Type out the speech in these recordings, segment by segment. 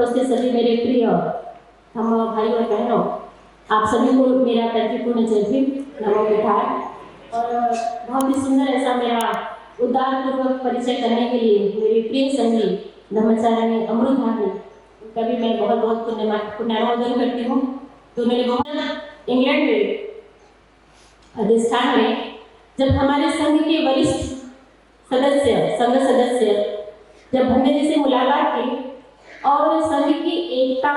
उपस्थित सभी मेरे प्रिय हम भाई और बहनों, आप सभी को मेरा तर्कपूर्ण जय भीम, नमो बुद्धाय। और बहुत ही सुंदर ऐसा मेरा उदारपूर्वक परिचय करने के लिए मेरी प्रिय संगी ब्रह्मचारिणी अमृतधारिणी, उनका भी मैं बहुत बहुत पुण्यवादन करती हूँ। तो उन्होंने बहुत इंग्लैंड में अधिष्ठान में जब हमारे संघ के वरिष्ठ संघ सदस्य जब भंडे जी से मुलाकात की और संघ की एकता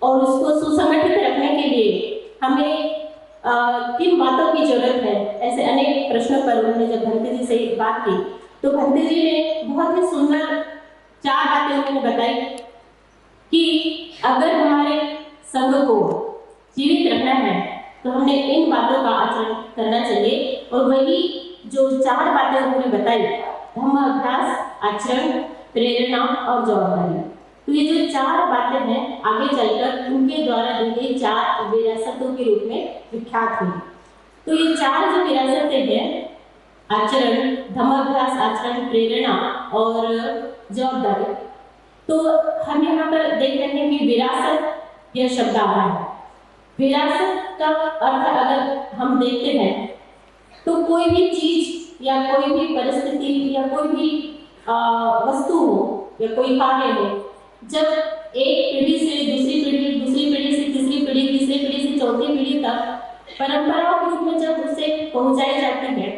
और उसको सुसंगठित रखने के लिए हमें किन बातों की जरूरत है, ऐसे अनेक प्रश्नों पर उन्होंने जब भंते जी से बात की तो भंते जी ने बहुत ही सुंदर 4 बातें उन्होंने बताई कि अगर हमारे संघ को जीवित रखना है तो हमने इन बातों का आचरण करना चाहिए। और वही जो 4 बातें उन्होंने बताई, धम्म, अभ्यास, आचरण, प्रेरणा और जवाबदारी। तो ये जो 4 बातें हैं आगे चलकर उनके द्वारा दी गई 4 विरासतों के रूप में विख्यात हुई। तो ये 4 जो विरासतें हैं, आचरण, धम्माभ्यास, आचरण, प्रेरणा और जवाबदारी, तो हम यहाँ पर देख रहे हैं कि विरासत यह शब्द आ रहा है। विरासत का अर्थ अगर हम देखते हैं तो कोई भी चीज या कोई भी परिस्थिति या कोई भी वस्तु हो या कोई कार्य हो, जब एक पीढ़ी से दूसरी पीढ़ी से तीसरी पीढ़ी, तीसरी पीढ़ी से चौथी पीढ़ी तक परंपराओं के रूप में जब उसे पहुंचाई जाती है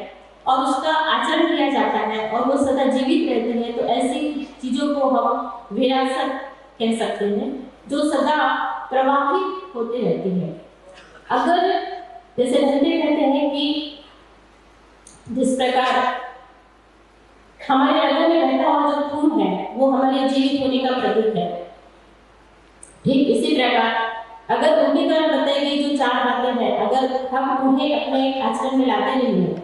और उसका आचरण किया जाता है और वो सदा जीवित रहती है, तो ऐसी चीजों को हम विरासत कह सकते हैं जो सदा प्रवाहित होती रहती है। अगर जैसे भंते कहते हैं कि जिस प्रकार हमारे रगों में बहता हुआ जो खून है वो हमारे जीवित होने का प्रतीक है, ठीक इसी प्रकार अगर उनके द्वारा बताई गई जो 4 बातें हैं, अगर हम उन्हें अपने आचरण में लाते नहीं हैं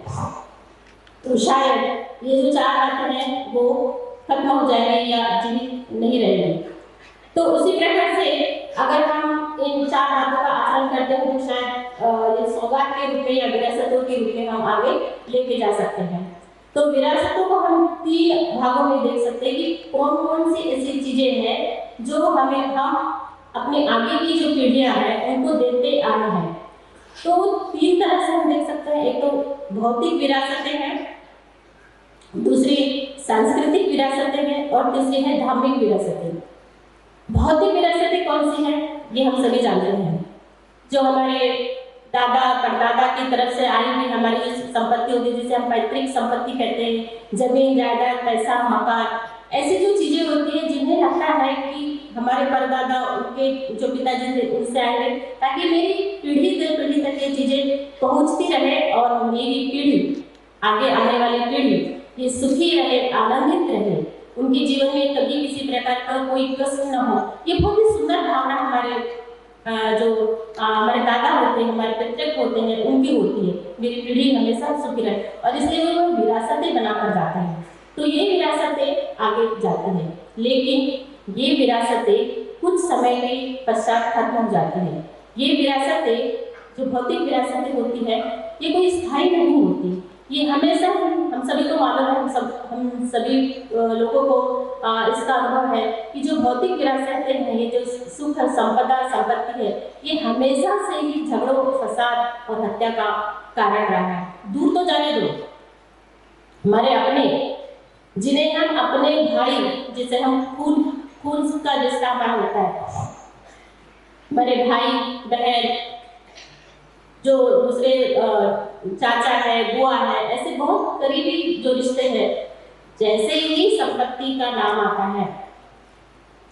तो शायद ये जो 4 बातें हैं वो खत्म हो जाएंगी या जीवित नहीं रहेंगी। तो उसी प्रकार से अगर हम इन 4 बातों का आचरण करते हैं तो शायद ये सौगात के रूप में या विरासतों के रूप में हम आगे लेके जा सकते हैं। तो विरासतों को हम 3 भागों में देख सकते हैं कि कौन कौन सी ऐसी चीजें हैं जो हम अपने आगे की जो पीढ़ियां हैं उनको देते आए हैं। तो 3 तरह से हम देख सकते हैं। एक तो भौतिक विरासतें हैं, दूसरी सांस्कृतिक विरासतें हैं और तीसरी है धार्मिक विरासतें। भौतिक विरासतें कौन सी हैं ये हम सभी जानते हैं, जो हमारे दादा परदादा की तरफ से आई हुई हमारी जो संपत्ति होती है जिसे हम पैतृक संपत्ति कहते हैं, जमीन जायदाद, पैसा, मकान, ऐसी जो चीजें होती है जिन्हें लगता है कि हमारे परदादा उनके जो पिताजी थे उनसे आए, ताकि मेरी पीढ़ी दर पीढ़ी तक ये चीजें पहुंचती रहे और मेरी पीढ़ी, आगे आने वाली पीढ़ी ये सुखी रहे, आनंदित रहे, उनके जीवन में कभी किसी प्रकार का कोई कष्ट न हो। ये बहुत ही सुंदर भावना हमारे जो हमारे दादा होते हैं, हमारे पितृ होते हैं, उनकी होती है, मेरी पीढ़ी हमेशा सुखी रहे, और इसलिए वो विरासतें बनाकर जाते हैं। तो ये विरासतें आगे जाती हैं, लेकिन ये विरासतें कुछ समय के पश्चात खत्म हो जाती हैं। ये विरासतें जो भौतिक विरासतें होती है ये कोई स्थायी नहीं होती। ये हमेशा हम सभी को मालूम है, हम सभी लोगों को इसका अनुभव है कि जो भौतिक विरासतें हैं, ये जो सुख संपदा संपत्ति है, ये हमेशा से ही झगड़ों, फसाद और हत्या का कारण रहा है। दूर तो जाने दो, हमारे अपने जिन्हें हम अपने भाई, जिसे हम खून का रिश्ता हमारा होता है, हमारे भाई बहन, जो दूसरे चाचा है, बुआ है, ऐसे बहुत करीबी जो रिश्ते हैं, जैसे ही संपत्ति का नाम आता है,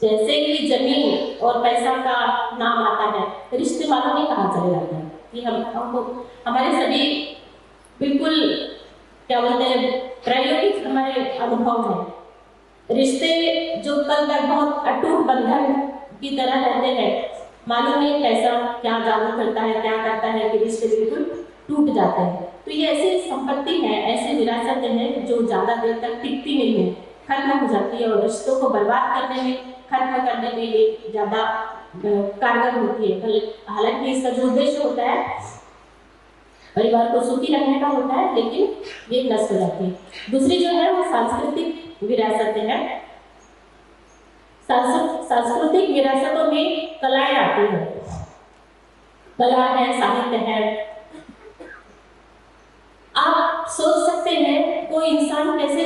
जैसे ही जमीन और पैसा का नाम आता है, रिश्ते वालों में कहाँ चले जाते हैं कि हमको हमारे सभी बिल्कुल क्या बोलते हैं प्रायोगिक हमारे अनुभव है। रिश्ते जो कल तक बहुत अटूट बंधन की तरह रहते हैं, मालूम नहीं पैसा क्या जादू करता है, क्या करता है कि रिश्ते बिल्कुल टूट जाते हैं। तो ये ऐसी संपत्ति है, ऐसी विरासतें हैं जो ज्यादा देर तक टिकती नहीं है, खत्म हो जाती है, और रिश्तों को बर्बाद करने में, खत्म करने में ये ज्यादा कारगर होती है। हालांकि इसका जो उद्देश्य होता है परिवार को सुखी रखने का होता है, लेकिन ये नष्ट हो जाती है। दूसरी जो है वो सांस्कृतिक विरासतें हैं। सांस्कृतिक विरासतों में कलाएं आती हैं, कला है, साहित्य है। आप सोच सकते हैं कोई इंसान कैसे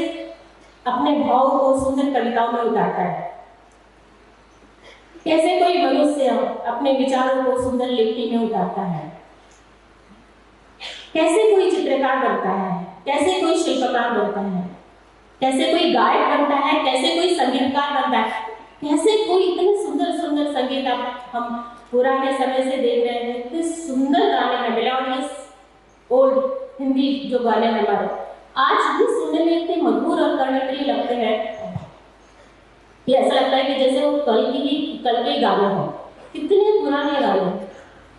अपने भाव को सुंदर कविताओं में उतारता है, कैसे कोई मनुष्य अपने विचारों को सुंदर लिखने में उतारता है, कैसे कोई चित्रकार बनता है, कैसे कोई शिल्पकार बनता है, कैसे कोई गायक बनता है, कैसे कोई संगीतकार बनता है, कैसे कोई इतने सुंदर सुंदर संगीत हम पुराने समय से देख रहे हैं, इतने सुंदर गाने हैं, मेलोडियस ओल्ड हिंदी जो गाने हमारे आज भी सुनने में इतने मधुर और कर्णप्रिय लगते हैं कि ऐसा लगता है कि जैसे वो कल के गाने हों। कितने पुराने गाने,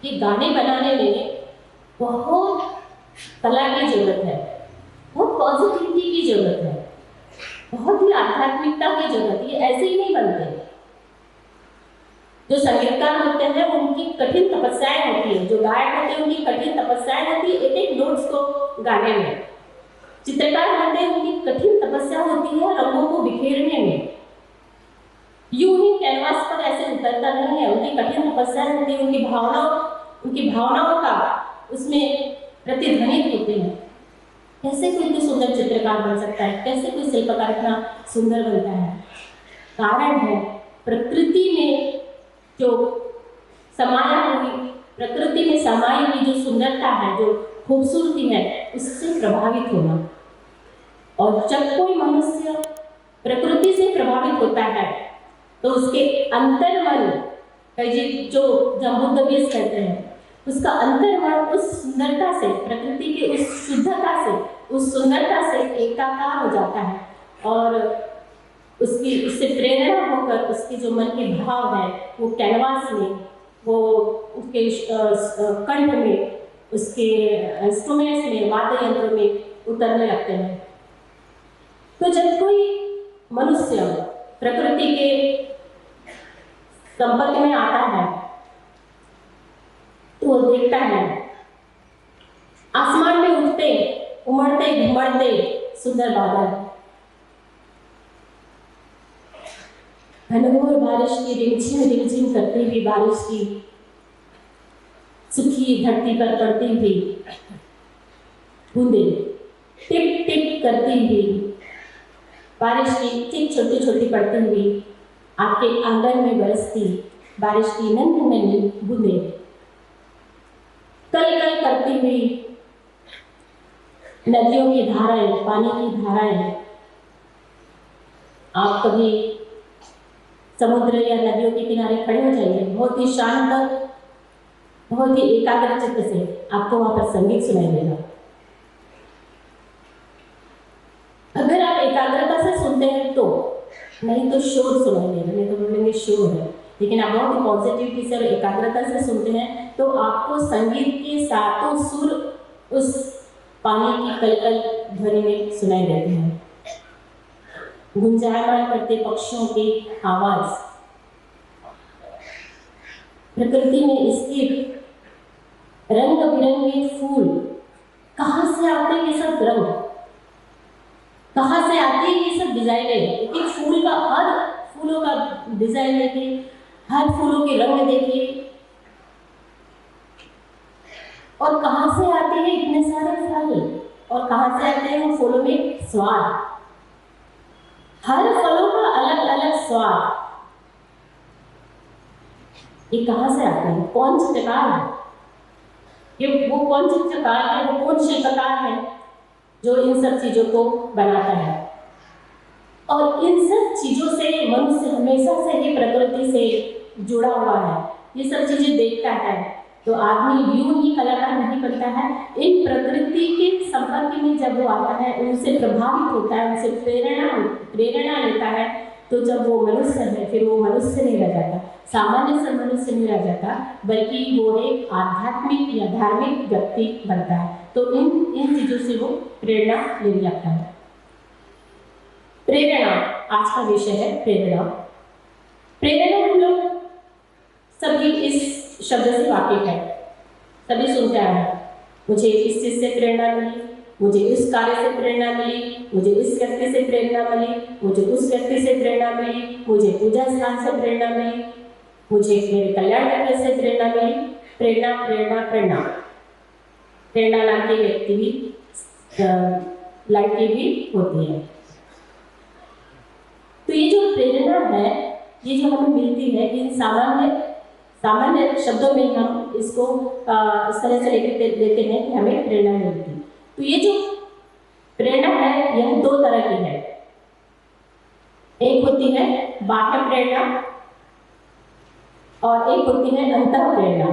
ये गाने बनाने में बहुत कला की जरूरत है, बहुत पॉजिटिविटी की जरूरत है, बहुत ही आध्यात्मिकता की जरूरत है। ऐसे ही नहीं बनते। जो संगीतकार होते हैं उनकी कठिन तपस्याएं होती है, जो गायक होते हैं उनकी कठिन तपस्याएं होती है एक एक नोट्स को गाने में। चित्रकार होते हैं उनकी कठिन तपस्या होती है रंगों को बिखेरने में। यूं ही कैनवास पर ऐसे उतरता नहीं है, उनकी कठिन तपस्या होती है, उनकी भावनाओं का उसमें प्रतिध्वनित होते हैं। कैसे कोई इतने सुंदर चित्रकार बन सकता है, कैसे कोई शिल्पकार इतना सुंदर बनता है? कारण है प्रकृति में जो प्रकृति में समाई हुई जो सुंदरता है, जो खूबसूरती है, उससे प्रभावित होना। और जब कोई मनुष्य प्रकृति से प्रभावित होता है तो उसके अंतर्मन जो बुद्धवीस कहते हैं, उसका अंतर्मन उस सुंदरता से, प्रकृति की उस शुद्धता से, उस सुंदरता से एकाकार हो जाता है और उससे प्रेरणा होकर उसके जो मन के भाव है वो कैनवास में, वो उसके कंठ में, उसके इंस्ट्रूमेंट्स में, वाद्य यंत्र में उतरने लगते हैं। तो जब कोई मनुष्य प्रकृति के संपर्क में आता है तो वो देखता है आसमान में उठते, उमड़ते, घुमड़ते सुंदर बादल, घनघोर बारिश की रिमझिम करती हुई बारिश की सूखी धरती पर पड़ती हुई बूंदे, टिप टिप करती हुई बारिश की टिप छोटी छोटी पड़ती हुई आपके आंगन में बरसती बारिश की नन्ही नन्ही बूंदे, कल कल करती हुई नदियों की धाराएं, पानी की धाराएं। आप कभी समुद्र या नदियों के किनारे खड़े हो जाइए, बहुत ही शांत, बहुत ही एकाग्र चित्त से आपको वहां पर संगीत सुनाई देगा। अगर आप एकाग्रता से सुनते हैं तो, नहीं तो शोर सुनाई देगा, नहीं तो बोलेंगे शोर है। लेकिन आप बहुत ही पॉजिटिविटी से और एकाग्रता से सुनते हैं तो आपको संगीत के सातों सुर उस पानी की कलकल ध्वनि में सुनाई देते हैं। गुंजायमान करते पक्षियों की आवाज, प्रकृति में स्थित रंग बिरंगे फूल, कहां से आते हैं ये सब रंग, कहां से आती है ये सब डिजाइनें? एक फूल का, हर फूलों का डिजाइन देखिए, हर फूलों के रंग देखिए, और कहां से आते हैं इतने सारे फल, और कहां से आते हैं वो फूलों में स्वाद, हर फलों का अलग अलग स्वाद। ये कहां से आते हैं? कौन चित्रकार है ये? वो कौन चित्रकार है, वो कौन शिल्पकार है जो इन सब चीजों को बनाता है? और इन सब चीजों से मनुष्य हमेशा से ही प्रकृति से जुड़ा हुआ है, ये सब चीजें देखता है। तो आदमी यूं ही कलाकार नहीं बनता है, इन प्रकृति के संपर्क में जब वो आता है, उनसे प्रभावित होता है, उनसे प्रेरणा लेता है, तो जब वो मनुष्य है फिर वो मनुष्य नहीं रह जाता, सामान्य से मनुष्य नहीं रह जाता, बल्कि वो एक आध्यात्मिक या धार्मिक व्यक्ति बनता है। तो इन चीजों से वो प्रेरणा लेने लगता है। प्रेरणा आज का विषय है। प्रेरणा हम लोग सभी इस शब्द से वाकिफ है, सभी सुनते हैं मुझे इस चीज से प्रेरणा मिली, मुझे इस कार्य से प्रेरणा मिली, मुझे इस व्यक्ति से प्रेरणा मिली, मुझे उस व्यक्ति से प्रेरणा मिली, मुझे पूजा स्थान से प्रेरणा मिली, मुझे मेरे कल्याण मित्र से प्रेरणा मिली। प्रेरणा प्रेरणा प्रेरणा प्रेरणा नाम की व्यक्ति भी लड़की भी होती है। तो ये जो प्रेरणा है, ये जो हमें मिलती है, इन सामान्य शब्दों में हम इसको इस तरह से लेते हैं कि हमें प्रेरणा मिलती है। तो ये जो प्रेरणा है यह दो तरह की है। एक होती है बाह्य प्रेरणा और एक होती है अंतः प्रेरणा।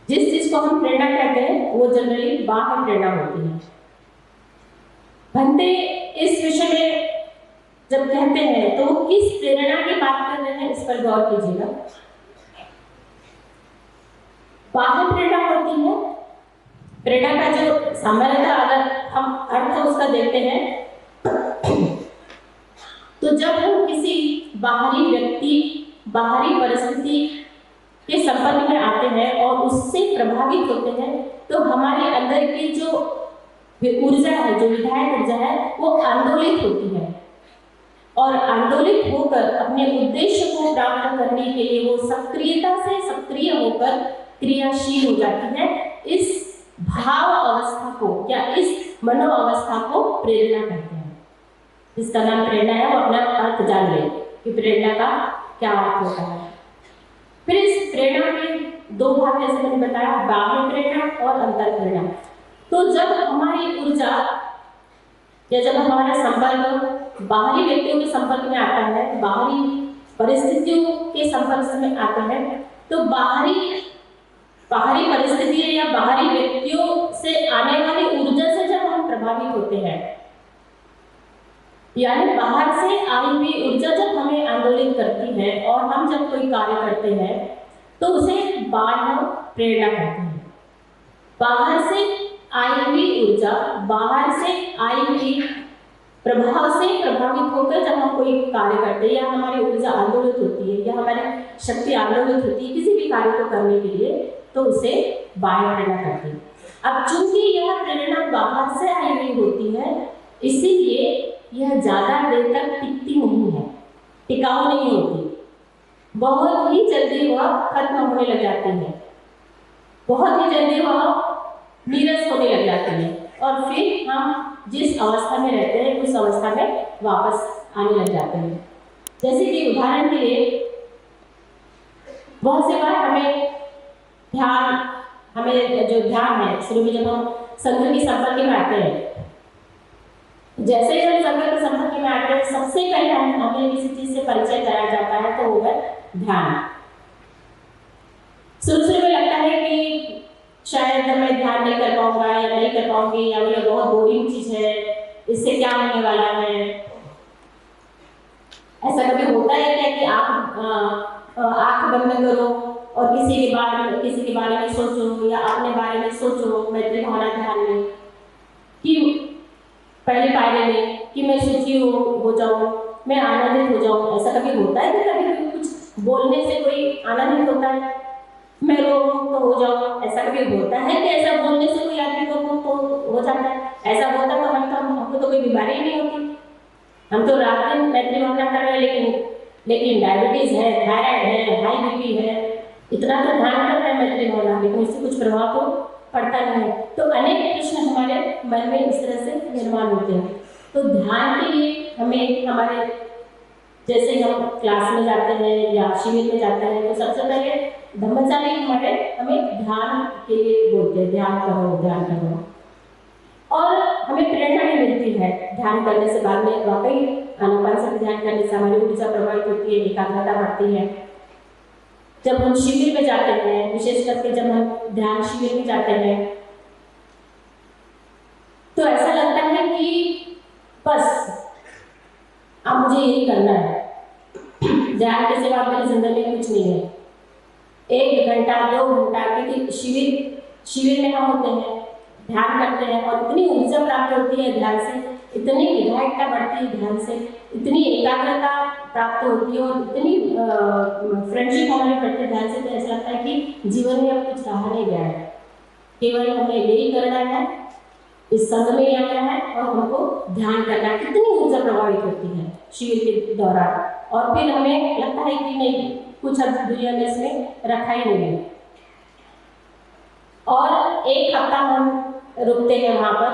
जिस चीज को हम प्रेरणा कहते हैं वो जनरली बाह्य प्रेरणा होती है। भंते इस विषय में जब कहते हैं तो वो किस प्रेरणा की बात कर रहे हैं, इस पर गौर कीजिएगा। बाह्य प्रेरणा होती है, प्रेरणा का जो सामान्यतः अगर हम अर्थ उसका देखते हैं तो जब हम किसी बाहरी व्यक्ति, बाहरी परिस्थिति के संपर्क में आते हैं और उससे प्रभावित होते हैं तो हमारे अंदर की जो ऊर्जा है, जो विधायक ऊर्जा है, वो आंदोलित होती है और आंदोलित होकर अपने उद्देश्य को प्राप्त करने के लिए वो सक्रियता से सक्रिय होकर क्रियाशील हो जाती है। इस भाव अवस्था को या इस मनो अवस्था को प्रेरणा कहते हैं। जिसका नाम प्रेरणा है वो अपना अर्थ जान ले कि प्रेरणा का क्या अर्थ होता है। फिर इस प्रेरणा के दो भाग जैसे मैंने बताया, बाह्य प्रेरणा और अंतर प्रेरणा। तो जब हमारी ऊर्जा या जब हमारा संपर्क बाहरी व्यक्तियों के संपर्क में आता है, बाहरी परिस्थितियों के संपर्क में आता है, तो बाहरी परिस्थितियों या बाहरी व्यक्तियों से आने वाली ऊर्जा से जब हम प्रभावित होते हैं, यानी बाहर से आई हुई ऊर्जा जब हमें आंदोलित करती है और हम जब कोई कार्य करते हैं तो उसे बाह्य प्रेरणा कहते हैं। बाहर से आई हुई ऊर्जा, बाहर से आई हुई प्रभाव से प्रभावित होकर जब हम कोई कार्य करते हैं या हमारी ऊर्जा आंदोलित होती है या हमारी शक्ति आंदोलित होती है किसी भी कार्य को करने के लिए, तो उसे बाह्य प्रेरणा कहते हैं। अब चूंकि यह प्रेरणा बाहर से आई हुई होती है, इसीलिए यह ज्यादा देर तक टिकती नहीं है, टिकाऊ नहीं होती, बहुत ही जल्दी वह खत्म होने लग जाती है, बहुत ही जल्दी वह नीरस होने लग जाती है और फिर हम जिस अवस्था में रहते हैं उस अवस्था में वापस आने लग जाते हैं। जैसे कि उदाहरण के लिए बहुत से बार हमें जो ध्यान है, शुरू में जब हम संघ के संपर्क में आते हैं, जैसे ही हम संघ के संपर्क में आते हैं सबसे पहले हमें किसी चीज से परिचय कराया जाता है तो वो है ध्यान। शुरू में लगता है कि शायद मैं ध्यान नहीं कर पाऊंगा या नहीं कर पाऊंगी या ये बहुत बोरिंग चीज है, इससे क्या होने वाला है। ऐसा कभी होता है क्या कि आप आंख बंद करो और किसी के बारे में सोचो या अपने बारे में सोचो मैत्री भावना ध्यान में, कि पहले पायरे में कि मैं सुखी हो जाऊं, मैं आनंदित हो जाऊं। ऐसा कभी होता है कि कभी कुछ बोलने से कोई आनंदित होता है, मैं रोग तो हो जाऊं। ऐसा कभी होता है कि ऐसा बोलने से कोई आदमी को तो हो जाता है? ऐसा होता तो हमको तो कोई बीमारी ही नहीं होती। हम तो रात दिन मैत्री भावना कर रहे हैं, लेकिन डायबिटीज है, थायराइड है, हाई बीपी है, इतना तो ध्यान कर रहे हैं मैत्री भावना, लेकिन इससे कुछ प्रभाव तो पड़ता नहीं है। तो अनेक प्रश्न हमारे मन में इस तरह से निर्माण होते हैं। तो ध्यान के लिए हमें हमारे जैसे हम क्लास में जाते हैं या शिविर में जाते हैं तो सबसे पहले ब्रह्मचारी हमें ध्यान के लिए बोलते हैं, ध्यान करो। और हमें प्रेरणा भी मिलती है ध्यान करने से। बाद में वाकई आनापानसति ध्यान करने से हमारी ऊर्जा प्रभावित होती है, एकाग्रता बढ़ती है। जब हम शिविर में जाते हैं, विशेष करके जब हम ध्यान शिविर में जाते हैं, तो ऐसा लगता है कि बस अब मुझे यही करना है, ध्यान के सिवा मेरी जिंदगी में कुछ नहीं है। 1 घंटा 2 घंटा क्योंकि शिविर में हम होते हैं, ध्यान करते हैं और इतनी ऊर्जा प्राप्त होती है ध्यान से, इतनी विधायकता बढ़ती है ध्यान से, इतनी एकाग्रता प्राप्त होती है और इतनी फ्रेंडशिप हमारे बढ़ती है ध्यान से। तो ऐसा लगता है कि जीवन में अब कुछ रहा नहीं गया है, केवल हमें यही करना है इस संघ में यहाँ क्या है और हमको ध्यान करना है। कितनी ऊर्जा प्रभावित होती है शिविर के दौरान। और फिर हमें लगता है कि नहीं, कुछ अब दुनिया में इसमें रखा ही नहीं है। और एक हफ्ता हम रुकते हैं वहाँ पर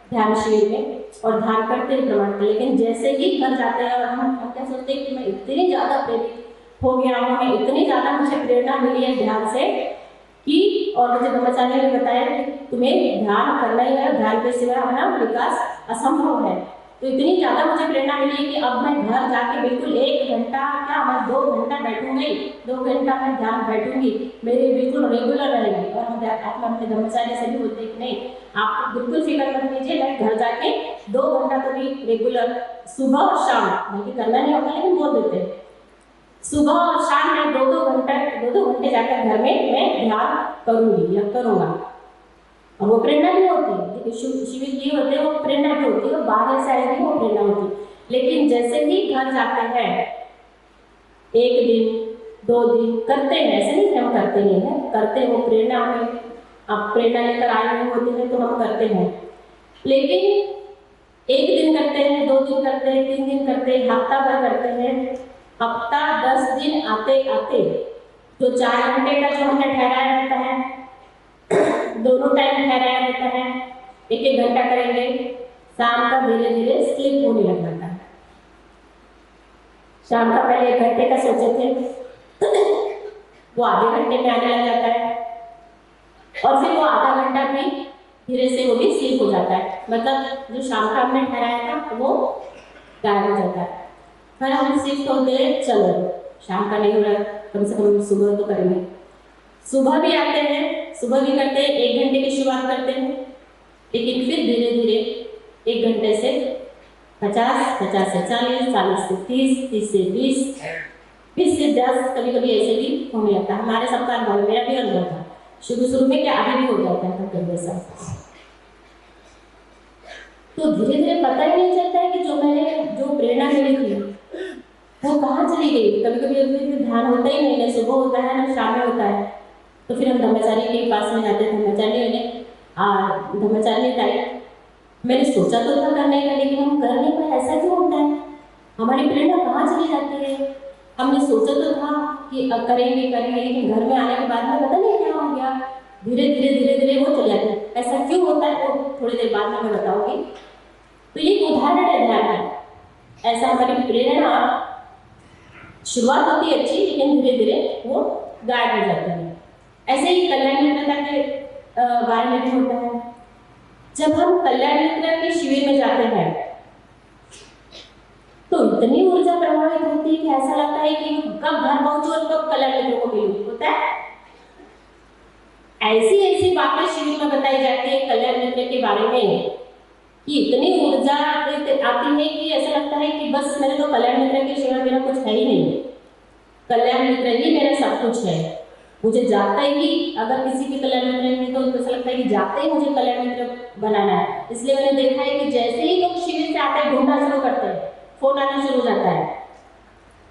ध्यान शिविर में और ध्यान करते हैं, प्रमाण करते। लेकिन जैसे ही घर जाते हैं और हम क्या सोचते हैं कि मैं इतनी ज़्यादा प्रेरित हो गया हूँ, मैं इतनी ज़्यादा मुझे प्रेरणा मिली है ध्यान से कि, और मुझे ब्रह्मचारी ने बताया कि तुम्हें ध्यान करना ही है, ध्यान के सिवा अपना विकास असंभव है। तो इतनी ज़्यादा मुझे प्रेरणा मिली कि अब मैं घर जाके बिल्कुल 1 घंटा क्या, मैं 2 घंटा बैठूंगी, 2 घंटा मैं ध्यान बैठूंगी, मेरे बिल्कुल रेगुलर रहेगी। और हम अपने ब्रह्मचारी से भी बोलते कि नहीं, आप बिल्कुल फिक्र मत कीजिए, मैं घर जाके 2 घंटा तो भी रेगुलर सुबह और शाम, बल्कि करना नहीं होता लेकिन बोल देते हैं, सुबह और शाम में 2-2 घंटे जाकर घर में मैं ध्यान करूंगी या करूंगा। और वो प्रेरणा भी होती है, शिविर की होते हैं, वो प्रेरणा भी होती है, वो बाहर से आएगी वो प्रेरणा होती है। लेकिन जैसे ही घर जाते हैं, 1 दिन 2 दिन करते हैं, ऐसे नहीं हम करते नहीं है, करते हैं, वो प्रेरणा हमें, अब प्रेरणा लेकर आए हुए होते हैं तो हम करते हैं। लेकिन 1 दिन करते हैं, 2 दिन करते हैं, 3 दिन करते हैं, हफ्ता भर करते हैं, हफ्ता 10 दिन आते आते जो 4 घंटे का जो हमने ठहराया रहता है, दोनों टाइम ठहराया रहता है, 1-1 घंटा करेंगे, शाम का धीरे धीरे स्लिप होने लग जाता है। शाम का पहले 1 घंटे का सोचे थे वो आधे घंटे में आने लग जाता है, और फिर वो आधा घंटा भी धीरे से वो भी स्लिप हो जाता है। मतलब जो शाम का हमने ठहराया था वो गायब हो जाता है। फिर हम शिफ्ट होते हैं, चलो शाम का नहीं हो रहा, कम से कम सुबह तो करेंगे। सुबह भी आते हैं, सुबह भी करते हैं, 1 घंटे की शुरुआत करते हैं, लेकिन फिर धीरे धीरे 1 घंटे से 50, 50 से 40, 40 से 30, 30 से 20, 20 से 10, कभी कभी ऐसे भी होने लगता है। हमारे सबका अनुभव, मेरा भी अनुभव था शुरू में, क्या अभी भी हो जाता है कभी ऐसा। तो धीरे धीरे पता ही नहीं चलता है कि जो प्रेरणा मिली थी वो कहाँ चली गई। कभी कभी ध्यान होता ही नहीं, न सुबह होता है न शाम में होता है। तो फिर हम ब्रह्मचारी के पास में जाते थे, ब्रह्मचारी ने मैंने सोचा तो था करने का, लेकिन हम कर नहीं पाए, ऐसा क्यों होता है, हमारी प्रेरणा कहाँ चली जाती है। हमने सोचा तो था कि अब करेंगे, लेकिन घर में आने के बाद में पता नहीं क्या हो गया, धीरे धीरे वो चल जाती है। ऐसा क्यों होता है वो थोड़ी देर बाद में मैं बताऊंगी। तो ये उदाहरण है ध्यान का। ऐसा हमारी प्रेरणा शुरुआत होती है अच्छी, लेकिन धीरे धीरे वो गायब हो जाती है। ऐसे ही कल्याण मित्रता के बारे में भी होता है। जब हम कल्याण मित्र के शिविर में जाते हैं तो इतनी ऊर्जा प्रभावित होती है कि ऐसा लगता है कि कब घर पहुंचो और कब कल्याण मित्रों को मिलूं। होता है ऐसी बातें शिविर में बताई जाती है कल्याण मित्र के बारे में कि इतनी ऊर्जा आती है कि ऐसा लगता है कि बस मेरे तो कल्याण मित्र के शिविर मेरा कुछ है ही नहीं, कल्याण मित्र ही मेरा सब कुछ है। मुझे जाते ही, अगर किसी के कल्याण मित्र है तो ऐसा लगता है कि जाते ही मुझे कल्याण मित्र बनाना है। इसलिए मैंने देखा है कि जैसे ही लोग शिविर से आते हैं ढूंढना शुरू करते हैं, फोन आना शुरू हो जाता है।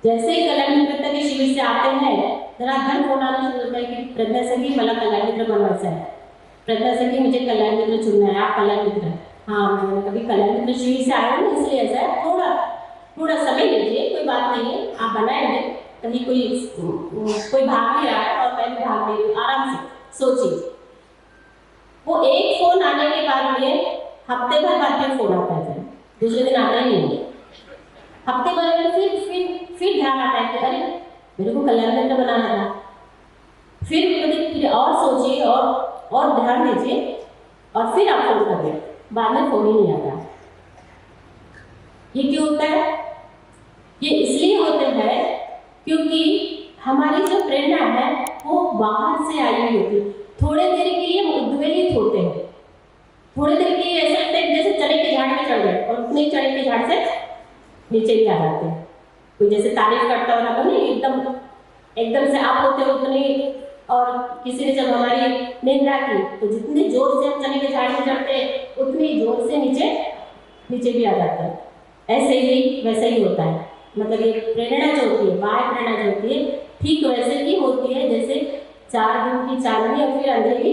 जैसे ही कल्याण मित्रता के शिविर से आते हैं जरा घर फोन आना शुरू होता है कि प्रज्ञा संघी मला कल्याण मित्र बनवायचा है, प्रज्ञा संघी मुझे कल्याण मित्र चुनना है, आप कल्याण मित्र। हाँ, मैंने कभी कल्याण मित्र शिविर से आया हूँ, इसलिए ऐसा है, थोड़ा समय लीजिए, कोई बात नहीं है, आप बनाएंगे। कहीं कोई भाग नहीं रहा है और मैं भी भाग नहीं रही, आराम से सोचिए। वो एक फोन आने के बाद में हफ्ते भर बाद में फोन आता है, दूसरे दिन आता ही नहीं है। हफ्ते भर में फिर ध्यान आता है कि अरे मेरे को कल्याण मित्र बनाना था। फिर और सोचिए और ध्यान दीजिए और फिर आप फोन करिए, बाद में फोन ही नहीं आता। ये क्यों होता है? ये इसलिए होते हैं क्योंकि हमारी जो प्रेरणा है वो बाहर से आई हुई होती है। थोड़े देर के लिए उद्वेलित होते हैं, थोड़े देर के लिए ऐसा लगता है जैसे चने के झाड़ में चढ़ गए और उतने चने के झाड़ से नीचे भी आ जाते हैं। कोई जैसे तारीफ करता हो ना, तो एकदम से आप होते हो उतने, और किसी ने जब हमारी निंदा की तो जितने जोर से हम चने के झाड़ में चढ़ते हैं उतनी जोर से नीचे भी आ जाते हैं। ऐसे ही वैसे ही होता है। मतलब ये प्रेरणा जो होती है, बाह्य प्रेरणा जो होती है, ठीक वैसे ही होती है जैसे 4 दिन की चांदनी और फिर अंधेरी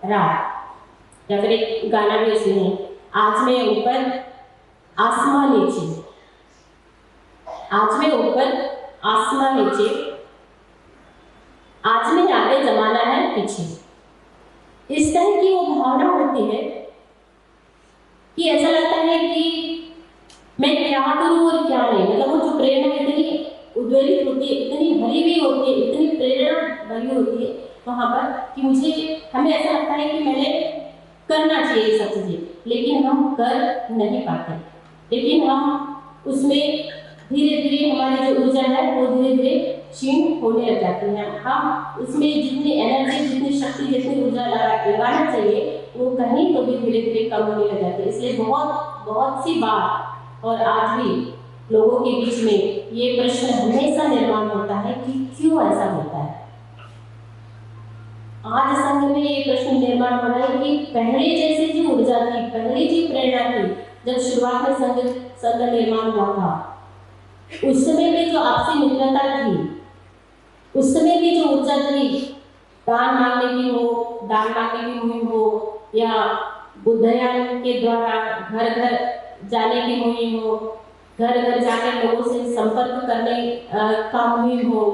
रात। या फिर एक गाना भी सुने, आज मैं ऊपर आसमां नीचे, आज मैं ऊपर आसमां नीचे, आज में आगे जमाना है पीछे। इस तरह की वो भावना होती है कि ऐसा लगता है कि मैं क्या करूं और क्या नहीं। मतलब वो जो प्रेरणा इतनी उद्वेलित होती है, इतनी भरी हुई होती है, इतनी प्रेरणा भरी होती है वहां पर कि मुझे हमें ऐसा लगता है कि मैंने करना चाहिए ये सब चीजें, लेकिन हम कर नहीं पाते। लेकिन हम उसमें धीरे धीरे हमारी जो ऊर्जा है वो धीरे धीरे क्षीण होने लग जाती है। हम उसमें जितनी एनर्जी, जितनी शक्ति, जितनी ऊर्जा लगाना चाहिए वो कहीं तो भी धीरे धीरे कम होने लग जाती है। इसलिए बहुत सी बार और आज भी लोगों के बीच में ये प्रश्न हमेशा निर्माण होता है कि क्यों ऐसा होता है। आज संघ में ये प्रश्न निर्माण हो रहा है कि पहले जैसी जो ऊर्जा थी, पहले जो प्रेरणा थी, जब शुरुआत में संघ निर्माण हुआ था, उस समय में जो आपसी मित्रता थी, उस समय की जो ऊर्जा थी, दान मांगने की मुहिम हो या बुद्धयान के द्वारा घर घर जाने की मुहिम हो, घर घर जाकर लोगों से संपर्क करने का मुहिम हो,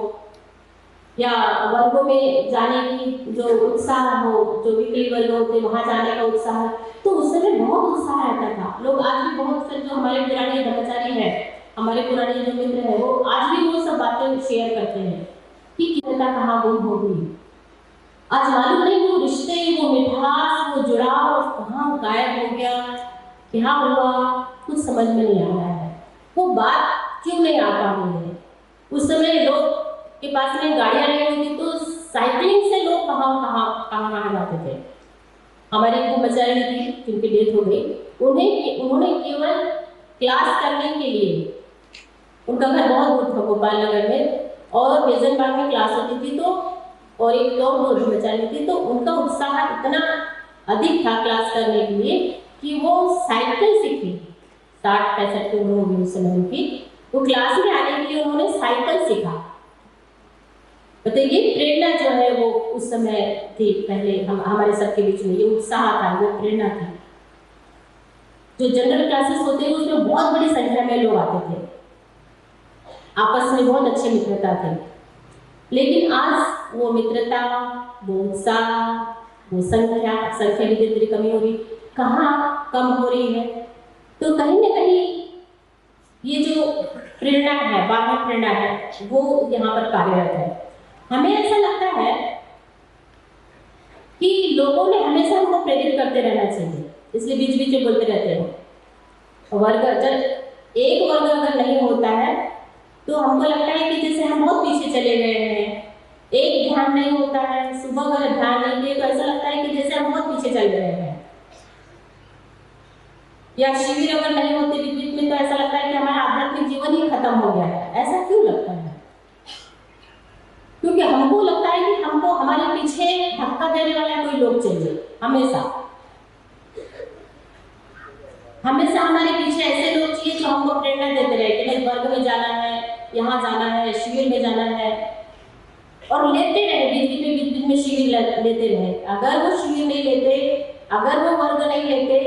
या वर्गों में जाने की जो उत्साह हो, जो विकली वर्ग होते वहां जाने का उत्साह, तो उस समय बहुत उत्साह रहता था। लोग आज भी बहुत से जो हमारे पुराने ब्रह्मचारी हैं, हमारे पुराने जो मित्र हैं, वो आज भी वो सब बातें शेयर करते हैं कि कितना कहाँ गुम हो गई। आज मालूम नहीं वो रिश्ते, वो मिठास, वो जुड़ाव कहाँ गायब हो गया, क्या हुआ, कुछ समझ में नहीं आ रहा है। वो बात क्यों नहीं आ पा रही है। उस समय लोग के पास में गाड़ियां नहीं होती तो साइकिलिंग से लोग कहाँ जाते थे। हमारी एक ब्रह्मचारी थी जिनकी डेथ हो गई, उन्होंने केवल क्लास करने के लिए, उनका घर बहुत दूर था गोपाल नगर में और बेजन बाग में क्लास होती थी, तो और एक और ब्रह्मचारी थी, तो उनका उत्साह इतना अधिक था क्लास करने के लिए कि वो साइकिल सीखी। 60-65 की उम्र होगी उस समय उनकी, वो क्लास में आने के लिए उन्होंने साइकिल सीखा। बताइए प्रेरणा जो है वो उस समय थी। पहले हमारे सबके बीच में ये उत्साह था, वो प्रेरणा थी। जो जनरल क्लासेस होते हैं उसमें बहुत बड़ी संख्या में लोग आते थे, आपस में बहुत अच्छे मित्रता थे। लेकिन आज वो मित्रता, वो उत्साह, वो संख्या भी धीरे धीरे कमी हो रही, कहाँ कम हो रही है। तो कहीं ना कहीं ये जो प्रेरणा है, बाह्य प्रेरणा है, वो यहाँ पर कार्यरत है। हमें ऐसा लगता है कि लोगों ने हमेशा हमको प्रेरित करते रहना चाहिए, इसलिए बीच बीच में बोलते रहते हैं। वर्ग जब एक वर्ग अगर नहीं होता है तो हमको लगता है कि जैसे हम बहुत पीछे चले गए हैं। एक ध्यान नहीं होता है, सुबह अगर ध्यान नहीं दिए तो ऐसा लगता है कि जैसे हम बहुत पीछे चल रहे हैं। या शिविर अगर नहीं होते बीच बीच में तो ऐसा लगता है कि हमारा आध्यात्मिक जीवन ही खत्म हो गया है। ऐसा क्यों लगता है? क्योंकि हमको लगता है कि हमको हमारे पीछे धक्का देने वाला कोई लोग चाहिए। हमेशा हमारे पीछे ऐसे लोग चाहिए जो हमको प्रेरणा देते रहे कि नहीं, वर्ग में जाना है, यहाँ जाना है, शिविर में जाना है, और लेते रहे बीच बीच में शिविर लेते रहे। अगर वो शिविर नहीं लेते, अगर वो वर्ग नहीं लेते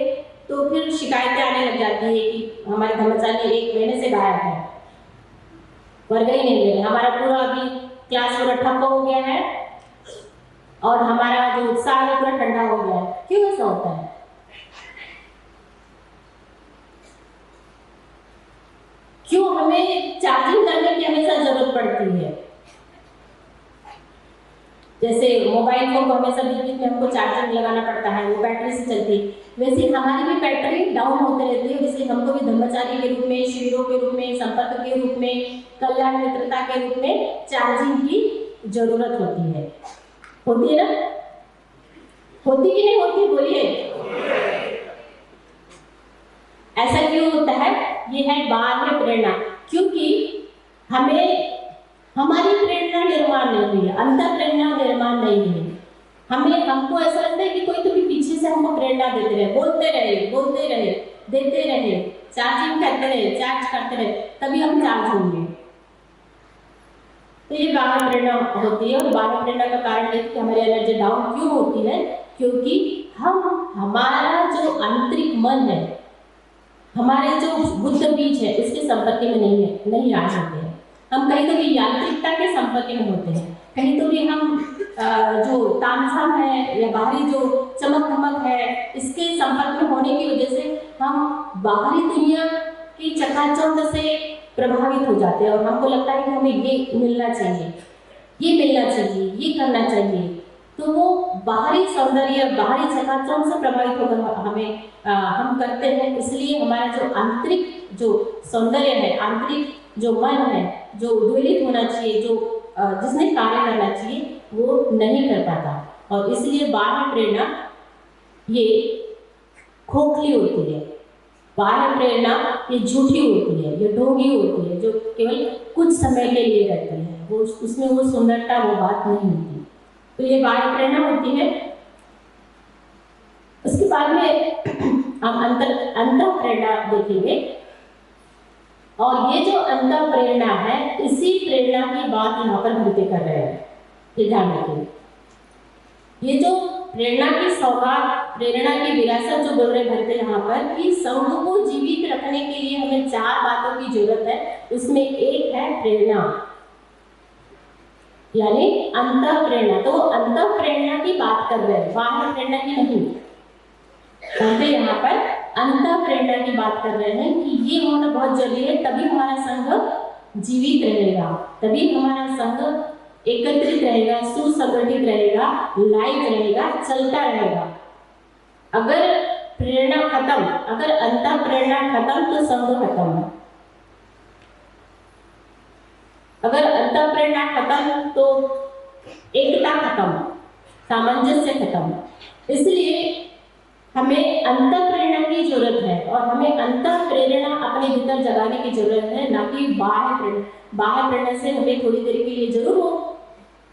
तो फिर शिकायतें आने लग जाती है कि हमारे ब्रह्मचारी 1 महीने से गायब है, वर्ग ही नहीं ले रहे, हमारा पूरा अभी क्लास पूरा ठप्प हो गया है और हमारा जो उत्साह है पूरा ठंडा हो गया है। क्यों ऐसा होता है? क्यों हमें चार्जिंग करने की हमेशा जरूरत पड़ती है? जैसे मोबाइल फोन को हमेशा बीच में हमको चार्जिंग लगाना पड़ता है, वो बैटरी से चलती, वैसे हमारी भी बैटरी डाउन होते रहती है। इसलिए हमको भी ब्रह्मचारी के रूप में, शिविरों के रूप में, संपर्क के रूप में, कल्याण मित्रता के रूप में चार्जिंग की जरूरत होती है। होती है ना? होती कि नहीं होती? बोलिए। ऐसा क्यों होता है? ये है बाह्य प्रेरणा। क्योंकि हमें हमारी प्रेरणा निर्माण नहीं हुई है, अंतर प्रेरणा निर्माण नहीं हुई। हमको ऐसा लगता है कि कोई तो भी पीछे से हमको प्रेरणा देते रहे, बोलते रहे, देते रहे, चार्जिंग करते रहे, चार्ज करते रहे, तभी हम चार्ज होंगे। तो ये बाह्य प्रेरणा होती है। और बाह्य प्रेरणा का कारण है कि हमारी एनर्जी डाउन क्यों होती है? क्योंकि हमारा जो आंतरिक मन है, हमारे जो बुद्ध बीज है, उसके संपर्क में नहीं आ सकते हैं। हम कहीं तो भी यांत्रिकता के संपर्क में होते हैं, कहीं तो भी हम जो तामझाम है या बाहरी जो चमक धमक है, इसके संपर्क में होने की वजह से हम बाहरी दुनिया की चकाचौंध से प्रभावित हो जाते हैं और हमको लगता है कि हमें ये मिलना चाहिए, ये मिलना चाहिए, ये करना चाहिए। तो वो बाहरी सौंदर्य, बाहरी चकाचौंध से प्रभावित होकर हम करते हैं। इसलिए हमारा जो आंतरिक जो सौंदर्य है, आंतरिक जो मन है, जो उद्वेलित होना चाहिए, जो जिसने कार्य करना चाहिए, वो नहीं कर पाता। और इसलिए बाह्य प्रेरणा ये खोखली होती है, बाह्य प्रेरणा ये झूठी होती है, ये ढोंगी होती है, जो केवल कुछ समय के लिए रहती है। वो उसमें वो सुंदरता, वो बात नहीं होती। तो ये बाह्य प्रेरणा होती है। उसके बाद में हम अंतः प्रेरणा देखेंगे। और ये जो अंतः प्रेरणा है, इसी प्रेरणा की बात यहाँ पर भरते कर रहे हैं, ये ध्यान रखिए। ये जो प्रेरणा की सौगात, प्रेरणा की विरासत जो बोल रहे भरते यहाँ पर, कि संघ को जीवित रखने के लिए हमें 4 बातों की जरूरत है। उसमें एक है प्रेरणा, यानी अंतः प्रेरणा। तो अंतः प्रेरणा की बात कर रहे हैं, बाह्य प्रेरणा की नहीं। भरते यहाँ पर अंतः प्रेरणा की बात कर रहे हैं कि ये होना बहुत जरूरी है, तभी हमारा संघ जीवित रहेगा, तभी हमारा संघ एकत्रित रहेगा, सुसंगठित रहेगा, लाइव रहेगा, चलता रहेगा। अगर प्रेरणा खत्म, अगर अंतः प्रेरणा खत्म, तो संघ खत्म है। अगर अंतः प्रेरणा खत्म, तो एकता खत्म, सामंजस्य खत्म। इसलिए हमें अंतः प्रेरणा की जरूरत है और हमें अंतः प्रेरणा अपने भीतर जगाने की जरूरत है, ना कि बाह्य प्रेरणा। बाह्य प्रेरणा से हमें थोड़ी देर के लिए जरूर वो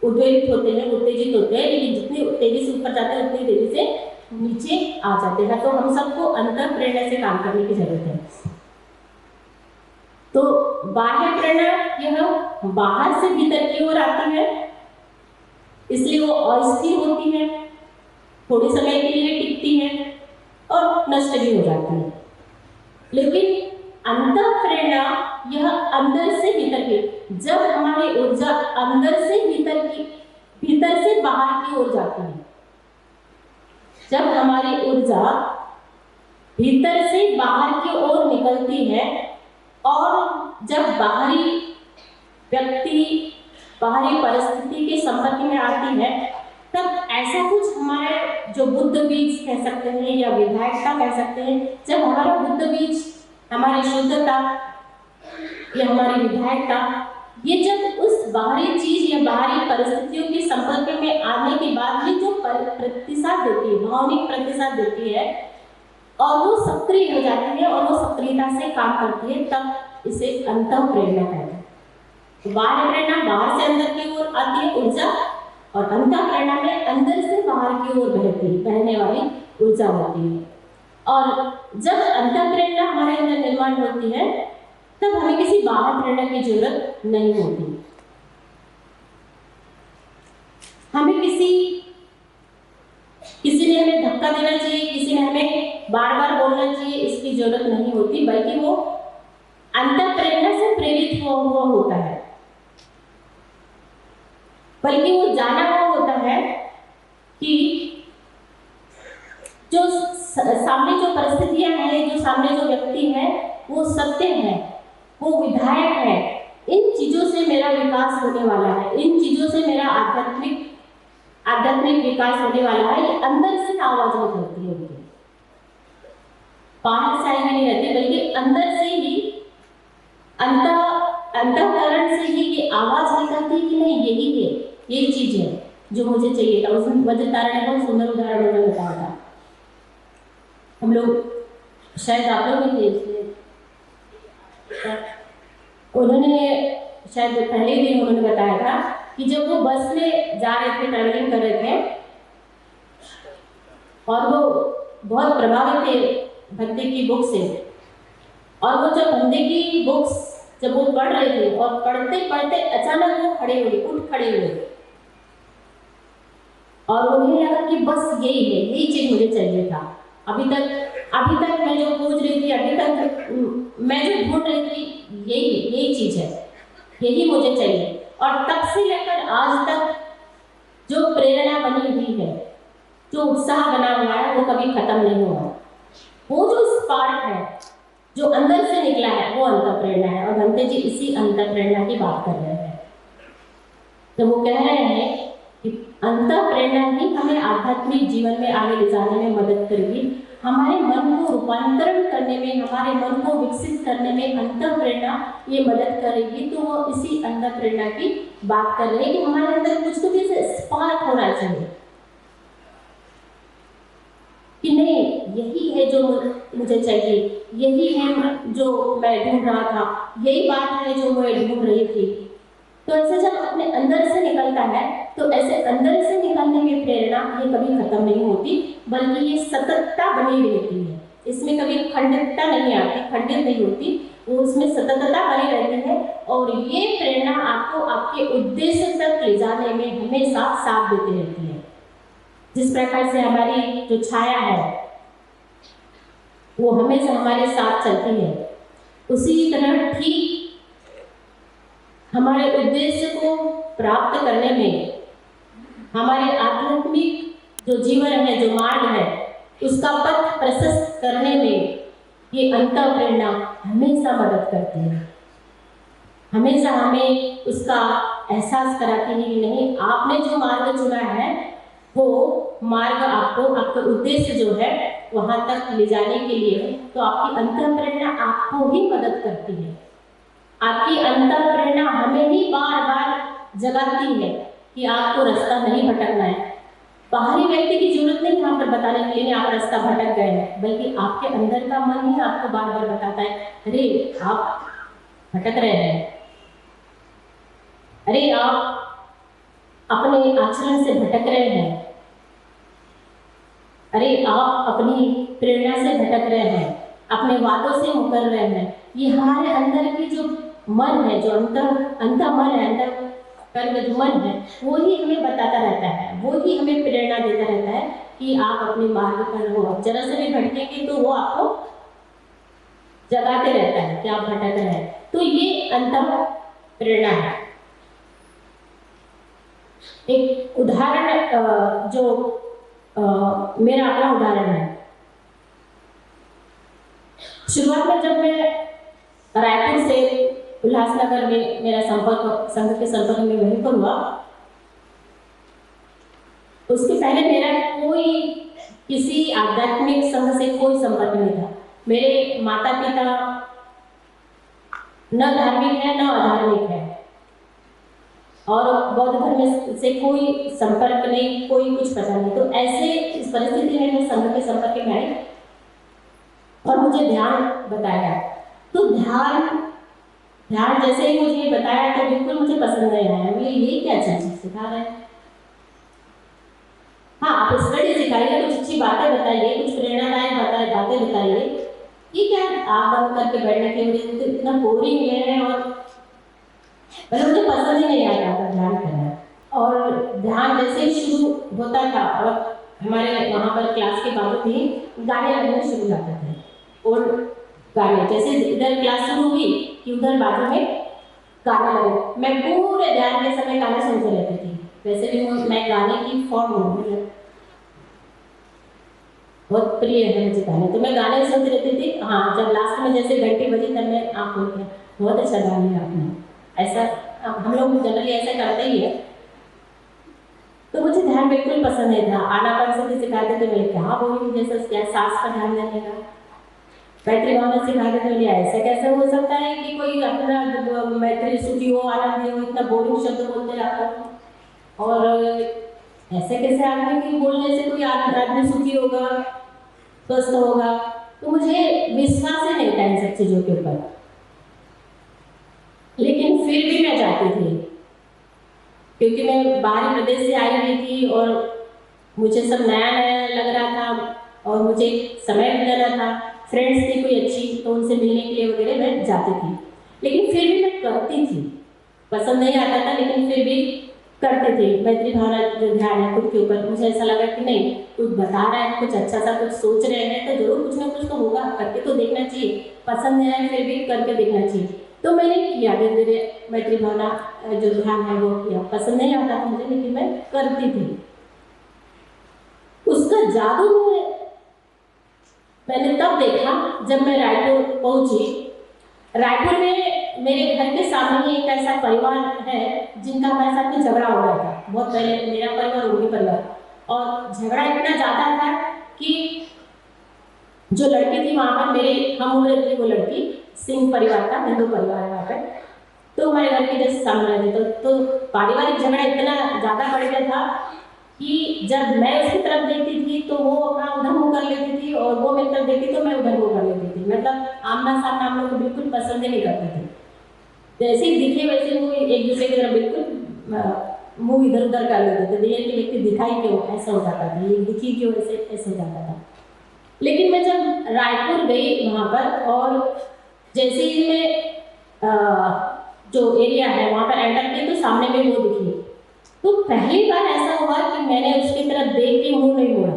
उद्वेलित होते हैं, उत्तेजित होते हैं, लेकिन जितनी तेजी से ऊपर जाते हैं उतनी तेजी से नीचे आ जाते हैं। तो हम सबको अंतः प्रेरणा से काम करने की जरूरत है। तो बाह्य प्रेरणा यह बाहर से भीतर की ओर आती है, इसलिए वो अस्थिर होती है, थोड़े समय के लिए टिकती है और नष्ट भी हो जाती है। लेकिन अंतः प्रेरणा यह अंदर से भीतर की, जब हमारी ऊर्जा अंदर से भीतर से बाहर की ओर जाती है, जब हमारी ऊर्जा भीतर से बाहर की ओर निकलती है और जब बाहरी व्यक्ति, बाहरी परिस्थिति के संपर्क में आती है, तब ऐसा कुछ हमारे जो बुद्ध बीज कह सकते हैं या विधायकता कह सकते हैं, जब हमारा बुद्ध बीज, हमारी शुद्धता या हमारी विधायकता, ये जब उस बाहरी चीज या बाहरी परिस्थितियों के संपर्क में आने के बाद ये जो प्रतिसाद देती है, भावनिक प्रतिसाद देती है और वो सक्रिय हो जाती है और वो सक्रियता से काम करती है, तब इसे अंतः प्रेरणा कहते हैं। तो बाह्य प्रेरणा बाहर से अंदर की ओर आती है ऊर्जा, और अंतः प्रेरणा में अंदर से बाहर की ओर बहने वाली ऊर्जा होती है। और जब अंतः प्रेरणा हमारे अंदर निर्माण होती है, तब हमें किसी बाह्य प्रेरणा की जरूरत नहीं होती। हमें किसी ने हमें धक्का देना चाहिए, किसी ने हमें बार बार बोलना चाहिए, इसकी जरूरत नहीं होती, बल्कि वो अंतः प्रेरणा से प्रेरित हुआ होता है, बल्कि वो जाना हुआ होता है कि जो सामने जो परिस्थितियां हैं, जो सामने जो व्यक्ति है, वो सत्य है, वो विधायक है, इन चीजों से मेरा विकास होने वाला है, इन चीजों से मेरा आध्यात्मिक विकास होने वाला है। ये अंदर से आवाज निकलती है उनकी, बाहर से आई नहीं रहती, बल्कि अंदर से ही, अंतःकरण से ही ये आवाज निकलती है कि नहीं, यही है, ये चीज है जो मुझे चाहिए था। उसमें वज्रतारा ने बहुत सुंदर उदाहरण उन्होंने बताया था। हम लोग शायद आप लोग भी थे, उन्होंने शायद पहले दिन उन्होंने बताया था कि जब वो बस में जा रहे थे, ट्रैवलिंग कर रहे थे, और वो बहुत प्रभावित थे भक्ति की बुक से, और वो जब भक्ति की बुक्स जब वो पढ़ रहे थे और पढ़ते पढ़ते अचानक वो उठ खड़े हुए और उन्हें लगा कि बस यही है, यही चीज़ मुझे चाहिए था। अभी तक मैं जो खोज रही थी, अभी तक मैं जो ढूंढ रही थी, यही चीज़ है, यही मुझे चाहिए। और तब से लेकर आज तक जो प्रेरणा बनी हुई है, जो उत्साह बना हुआ है, वो कभी खत्म नहीं हुआ। वो जो स्पार्क है जो अंदर से निकला है, वो अंतःप्रेरणा है। और भंते जी इसी अंतःप्रेरणा की बात कर रहे हैं। तो वो कह रहे हैं कि अंतःप्रेरणा ही हमें आध्यात्मिक जीवन में आगे ले जाने में मदद करेगी, हमारे मन को रूपांतरण करने में, हमारे मन को विकसित करने में अंतःप्रेरणा ये मदद करेगी। तो वो इसी अंतःप्रेरणा की बात कर रहे हैं कि हमारे अंदर कुछ तो भी स्पार्क होना चाहिए कि नहीं, यही है जो मुझे चाहिए, यही है जो मैं ढूंढ रहा था, यही बात है जो मैं ढूंढ रही थी। तो ऐसे जब अपने अंदर से निकलता है, तो ऐसे अंदर से निकलने की प्रेरणा ये कभी खत्म नहीं होती, बल्कि ये सततता बनी रहती है। इसमें कभी खंडितता नहीं आती, खंडित नहीं होती, वो उसमें सततता बनी रहती है। और ये प्रेरणा आपको आपके उद्देश्य तक ले जाने में हमेशा साथ देती रहती है। जिस प्रकार से हमारी जो छाया है वो हमेशा हमारे साथ चलती है, उसी तरह ठीक हमारे उद्देश्य को प्राप्त करने में, हमारे आध्यात्मिक जो जीवन है, जो मार्ग है, उसका पथ प्रशस्त करने में ये अंतःप्रेरणा हमेशा मदद करती है। हमेशा हमें उसका एहसास कराती है कि नहीं, आपने जो मार्ग चुना है वो मार्ग आपको, आपका उद्देश्य जो है वहां तक ले जाने के लिए, तो आपकी अंतःप्रेरणा आपको ही मदद करती है। आपकी अंतःप्रेरणा हमें ही बार बार जगाती है कि आपको रास्ता नहीं भटकना है। बाहरी व्यक्ति की जरूरत नहीं यहाँ पर बताने के लिए आप रास्ता भटक गए हैं, बल्कि आपके अंदर का मन ही आपको बार बार बताता है, अरे आप भटक रहे हैं, अरे आप अपने आचरण से भटक रहे हैं, अरे आप अपनी प्रेरणा से भटक रहे हैं, अपने वादों से मुकर रहे हैं। ये हमारे अंदर की जो मन है, जो अंतर मन है, अंतर कर्म जो मन है, वो ही हमें बताता रहता है, वो ही हमें प्रेरणा देता रहता है कि आप अपने मार्ग पर हो। जरा से भी भटकेंगे तो वो आपको जगाते रहता है कि आप भटक रहे हैं। तो ये अंतर प्रेरणा है। एक उदाहरण जो मेरा अपना उदाहरण है। शुरुआत में जब मैं रायपुर से उल्लासनगर में मेरा संघ के संपर्क में वहीं पर हुआ, उसके पहले मेरा कोई किसी आध्यात्मिक संघ से कोई संपर्क नहीं था। मेरे माता पिता न धार्मिक है न अधार्मिक है, और बौद्ध धर्म से कोई संपर्क नहीं, कोई कुछ पता नहीं। तो ऐसे इस परिस्थिति में मैं संघ के संपर्क में आई और मुझे ध्यान बताया। तो ध्यान जैसे ही मुझे बताया तो बिल्कुल मुझे पसंद नहीं आया। मुझे ये क्या चीज सिखा रहे हैं? हाँ, आप स्टडी सिखाइए, कुछ अच्छी बातें बताइए, कुछ प्रेरणादायक बातें बताइए। ये क्या आप बंद करके बैठने के लिए तो इतना बोरिंग है, और मुझे पसंद ही नहीं आता था ध्यान करना। और ध्यान जैसे ही शुरू होता था, और हमारे वहाँ पर क्लास के बाद भी गाने लगने शुरू हो जाते थे, और गाने जैसे इधर क्लास शुरू हुई कि उधर बाजू में गाने लगे। मैं पूरे ध्यान के समय गाने सुनते रहती थी। वैसे भी मैं गाने की फॉर्म हूँ, मुझे बहुत प्रिय है मुझे गाने, तो मैं गाने सुनती रहती थी। हाँ, जब लास्ट में जैसे घंटी बजी तब मैं आँख खोल के, बहुत अच्छा गाने आपने, ऐसा हम लोग जनरली ऐसा करते ही है। तो मुझे ध्यान बिल्कुल पसंद नहीं था। आनापानसती सिखाते थे, मैं क्या बोलूँ, जैसे क्या सांस पर ध्यान देने का। मैत्री भावना सिखाते थे, मुझे ऐसा कैसे हो सकता है कि कोई अपना मैत्री सुखी हो, आनंदी हो, इतना बोरिंग शब्द बोलते रहता है। और ऐसे कैसे आदमी की बोलने से कोई आदमी सुखी होगा, स्वस्थ होगा। तो मुझे विश्वास ही नहीं था इन सब चीज़ों के ऊपर, लेकिन फिर भी मैं जाती थी, क्योंकि मैं बाहरी प्रदेश से आई हुई थी और मुझे सब नया नया लग रहा था, और मुझे समय भी देना था। फ्रेंड्स थी कोई अच्छी, तो उनसे मिलने के लिए वगैरह मैं जाती थी, लेकिन फिर भी मैं करती थी। पसंद नहीं आता था, लेकिन फिर भी करते थे मैत्री भावना जो ध्यान है खुद के ऊपर, मुझे ऐसा लगा कि नहीं, कुछ बता रहे हैं, कुछ अच्छा सा कुछ सोच रहे हैं तो जरूर कुछ ना कुछ तो होगा, करके तो देखना चाहिए, पसंद है फिर भी करके देखना चाहिए। तो मैंने किया धीरे धीरे मैत्री भावना जो ध्यान है वो किया। पसंद नहीं आता था मुझे, लेकिन मैं करती थी। उसका जादू मैंने तब देखा जब मैं रायपुर पहुंची। रायपुर में मेरे घर के सामने ही एक ऐसा परिवार है जिनका हमारे साथ में झगड़ा हो गया था बहुत पहले, मेरा परिवार उनके परिवार, और झगड़ा इतना ज्यादा था कि जो लड़की थी वहां पर मेरे हम उम्र थी, वो लड़की सिंह परिवार का, हिंदू परिवार है वहाँ पर, तो हमारे घर के जैसे सामने रहते तो पारिवारिक झगड़ा इतना ज्यादा बढ़ गया था कि जब मैं उसकी तरफ देखती थी तो वो अपना उधर मुँह कर लेती थी और वो मेरी तरफ देखती तो मैं उधर मुँह कर लेती थी। मतलब आमना सामना हम लोग को बिल्कुल पसंद ही नहीं करते थे। जैसे ही दिखे वैसे वो एक दूसरे की तरफ बिल्कुल मुँह इधर उधर कर लेते थे। ये व्यक्ति दिखाई क्यों, ऐसा हो जाता था, ये दिखी क्यों, ऐसे हो जाता था। लेकिन मैं जब रायपुर गई वहाँ पर, और जैसे ही मैं जो एरिया है वहाँ पर एंटर की तो सामने में वो दिखी। तो पहली बार ऐसा हुआ कि मैंने उसकी तरफ देख के मुंह नहीं मोड़ा,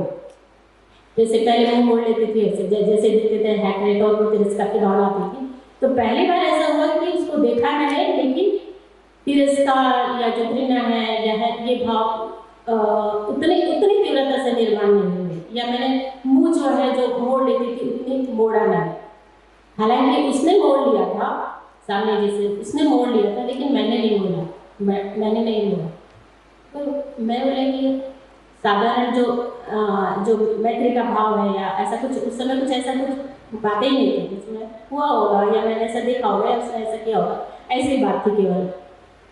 जैसे पहले मुंह मोड़ लेती थी, ऐसे जैसे देखते थे हैकरेट और वो तिरस्कार की भावना आती थी। तो पहली बार ऐसा हुआ कि उसको देखा मैंने, लेकिन तिरस्कार या जो घृणा है या है ये भाव उतनी तीव्रता से निर्माण नहीं हुए, या मैंने मुंह जो है जो मोड़ लेती थी उतनी मोड़ा नहीं। हालांकि उसने मोड़ लिया था सामने, जैसे उसने मोड़ लिया था, लेकिन मैंने नहीं मोड़ा, मैंने नहीं मोड़ा। तो मैं बोला कि साधारण जो मैत्री का भाव है या ऐसा कुछ, उस समय कुछ ऐसा कुछ बातें ही नहीं थी, उसमें हुआ होगा या मैंने ऐसा देखा होगा या उसने ऐसा किया होगा, ऐसी बात थी केवल।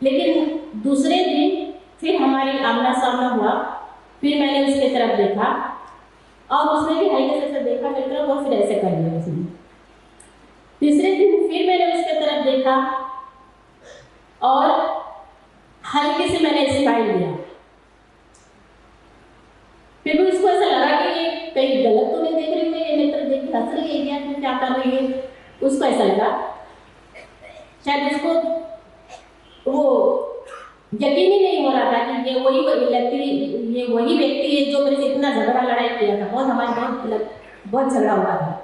लेकिन दूसरे दिन फिर हमारी आमना सामना हुआ, फिर मैंने उसके तरफ देखा और उसने भी हल्के से ऐसा देखा मेरी तरफ और फिर ऐसे कर लिया उसने। तीसरे दिन फिर मैंने उसके तरफ देखा और हल्के से मैंने स्माइल दिया। फिर भी उसको ऐसा लगा कि ये कहीं गलत तो नहीं देख रही है, ये मेरी तरफ देख के हंस रही है या क्या कर रही है, उसको ऐसा लगा। शायद उसको वो यकीन ही नहीं हो रहा था कि ये वही व्यक्ति है जो मेरे से इतना झगड़ा लड़ाई किया था, बहुत झगड़ा हुआ था।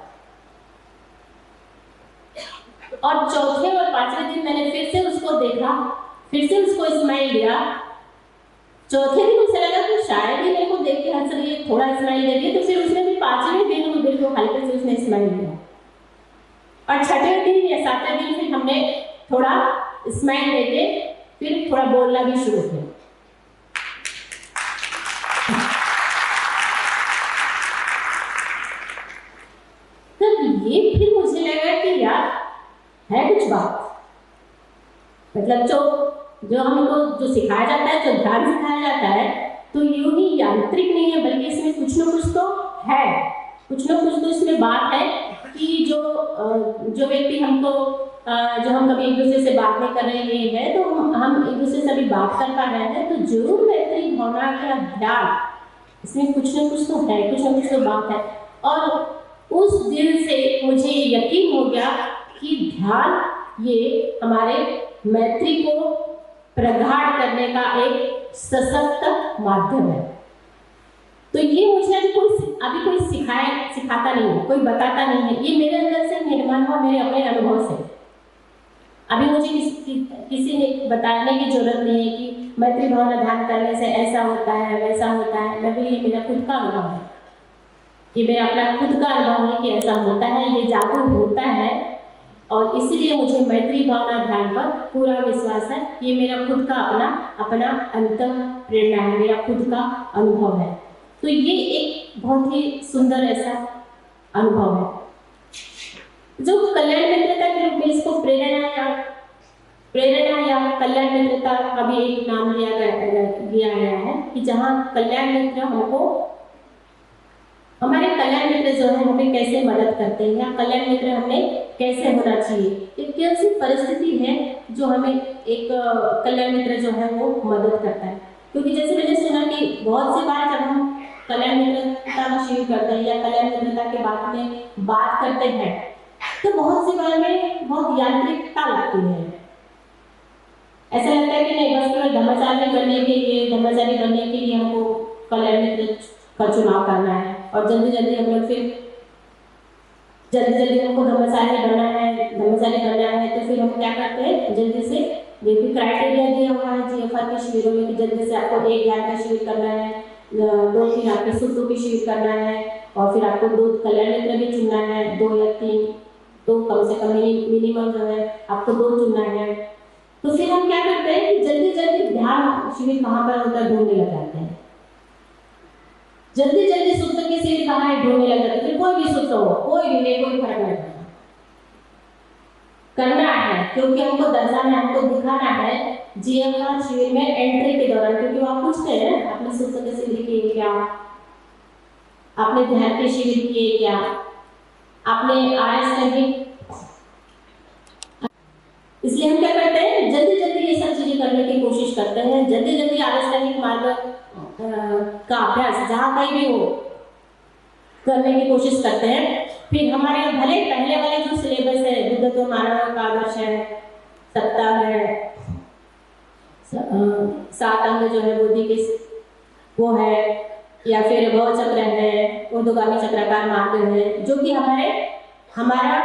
और चौथे और पांचवें दिन मैंने फिर से उसको देखा, फिर से उसको स्माइल दिया। चौथे दिन उसे लगा कि शायद ही मेरे को देख के हंस रही है, थोड़ा स्माइल दे दिया, तो फिर उसने भी पांचवें दिन बिल्कुल हल्के से उसने स्माइल दिया। और छठे दिन या सातवें दिन फिर हमने थोड़ा स्माइल देके फिर थोड़ा बोलना भी शुरू किया। तब ये फिर मुझे लगा कि यार है कुछ बात, मतलब जो हमको जो सिखाया जाता है, जो ध्यान सिखाया जाता है, तो यूं ही यांत्रिक नहीं है, बल्कि इसमें कुछ न कुछ तो है, कुछ न कुछ तो इसमें बात है कि जो व्यक्ति हमको जो हम कभी एक दूसरे से बात नहीं कर रहे हैं, तो हम एक दूसरे से अभी बात कर पा रहे हैं, तो जरूर मैत्री भावना का ध्यान इसमें कुछ न कुछ तो है, कुछ न कुछ तो बात है। और उस दिन से मुझे यकीन हो गया कि ध्यान ये हमारे मैत्री को प्रगाढ़ करने का एक सशक्त माध्यम है। तो ये मुझे अभी कोई सिखाता नहीं है, कोई बताता नहीं है, ये मेरे अंदर से निर्माण हुआ, मेरे अपने अनुभव से। अभी मुझे किसी ने बताने की जरूरत नहीं है कि मैत्री भावना ध्यान करने से ऐसा होता है वैसा होता है। मैं भी, ये मेरा खुद का अनुभव है, ये मेरा अपना खुद का अनुभव है कि ऐसा होता है, ये जादू होता है, और इसीलिए मुझे मैत्री भावना ध्यान पर पूरा विश्वास है। ये मेरा खुद का अपना अंतर प्रेरणा है, मेरा खुद का अनुभव है। तो ये एक बहुत ही सुंदर ऐसा अनुभव है जो कल्याण मित्रता के रूप में इसको प्रेरणा या कल्याण मित्रता का भी एक नाम दिया गया है कि जहाँ कल्याण मित्र हमको, हमारे कल्याण मित्र जो है हमें कैसे मदद करते हैं, या कल्याण मित्र हमें कैसे होना चाहिए, एक कैसी परिस्थिति है जो हमें एक कल्याण मित्र जो है वो मदद करता है। क्योंकि जैसे मैंने सुना कि बहुत सी बार जब हम कल्याण मित्रता का शिविर करते हैं या कल्याण मित्रता के बारे में बात करते हैं, तो बहुत सी बार में बहुत यांत्रिकता लगती है, ऐसा लगता है कि नहीं, बस केवल ब्रह्मचारी बनने के लिए हमको कल्याण मित्र का चुनाव करना है, और जल्दी जल्दी हम लोग फिर जल्दी हमको ब्रह्मचारी बनना है, तो फिर हम क्या करते हैं, जल्दी से देखिए क्राइटेरिया दिया हुआ है जीएफआर के शिविरों में कि जल्दी से आपको 1 ध्यान का शिविर करना है, 2-3 आपके सुत्रों की शिविर करना है, और फिर आपको 2 कल्याण मित्र भी चुनना है, 2 या 3, तो कम से कम मिनिमम जो है आपको 2 चुनना है। तो फिर हम क्या करते हैं कि जल्दी जल्दी ध्यान शिविर कहाँ पर होता है ढूंढने लग जाते हैं, जल्दी सूत्र की शिविर कहाँ है ढूंढने लग जाते हैं। फिर कोई भी सूत्र हो, कोई भी नहीं, कोई फर्क नहीं पड़ता, करना है क्योंकि हमको दर्शाना है, हमको दिखाना है जीएफआर शिविर में एंट्री के दौरान, क्योंकि वो आप पूछते हैं आपने सूत्र के शिविर किए क्या, आपने ध्यान के शिविर किए क्या, आपने आरएस संगीत। इसलिए हम क्या करते हैं, जल्दी जल्दी ये सब चीजें करने की कोशिश करते हैं, जल्दी जल्दी आरएस संगीत मार्ग का अभ्यास जहाँ कहीं भी हो करने की कोशिश करते हैं। फिर हमारे भले पहले वाले जो सिलेबस है, बुद्धत्व मानव का आदर्श है, सप्ताह है, 7 अंग जो है बुद्धि के वो है, या फिर भव चक्र है, ऊर्ध्वगामी चक्राकार मार्ग है, जो कि हमारा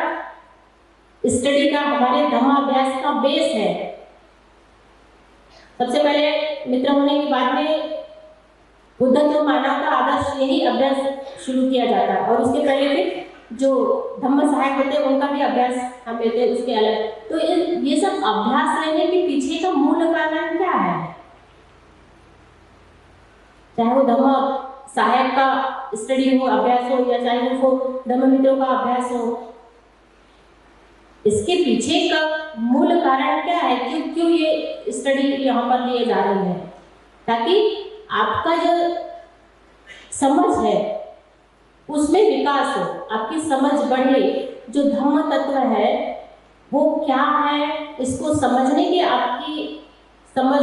स्टडी का, हमारे धर्माभ्यास का बेस है। सबसे पहले मित्र होने के बाद में बुद्धत्व मानव का आदर्श यही अभ्यास शुरू किया जाता है, और उसके पहले फिर जो धम्म सहायक होते हैं उनका भी अभ्यास हम लेते हैं उसके अलग। तो ये सब अभ्यास लेने के पीछे का मूल कारण क्या है, चाहे वो धम्म सहायक का स्टडी हो, अभ्यास हो, या चाहे वो धम्म मित्रों का अभ्यास हो, इसके पीछे का मूल कारण क्या है, क्यों ये स्टडी यहाँ पर लिए जा रही है, ताकि आपका जो समझ है उसमें विकास हो, आपकी समझ बढ़े, जो धम्म तत्व है वो क्या है इसको समझने की आपकी समझ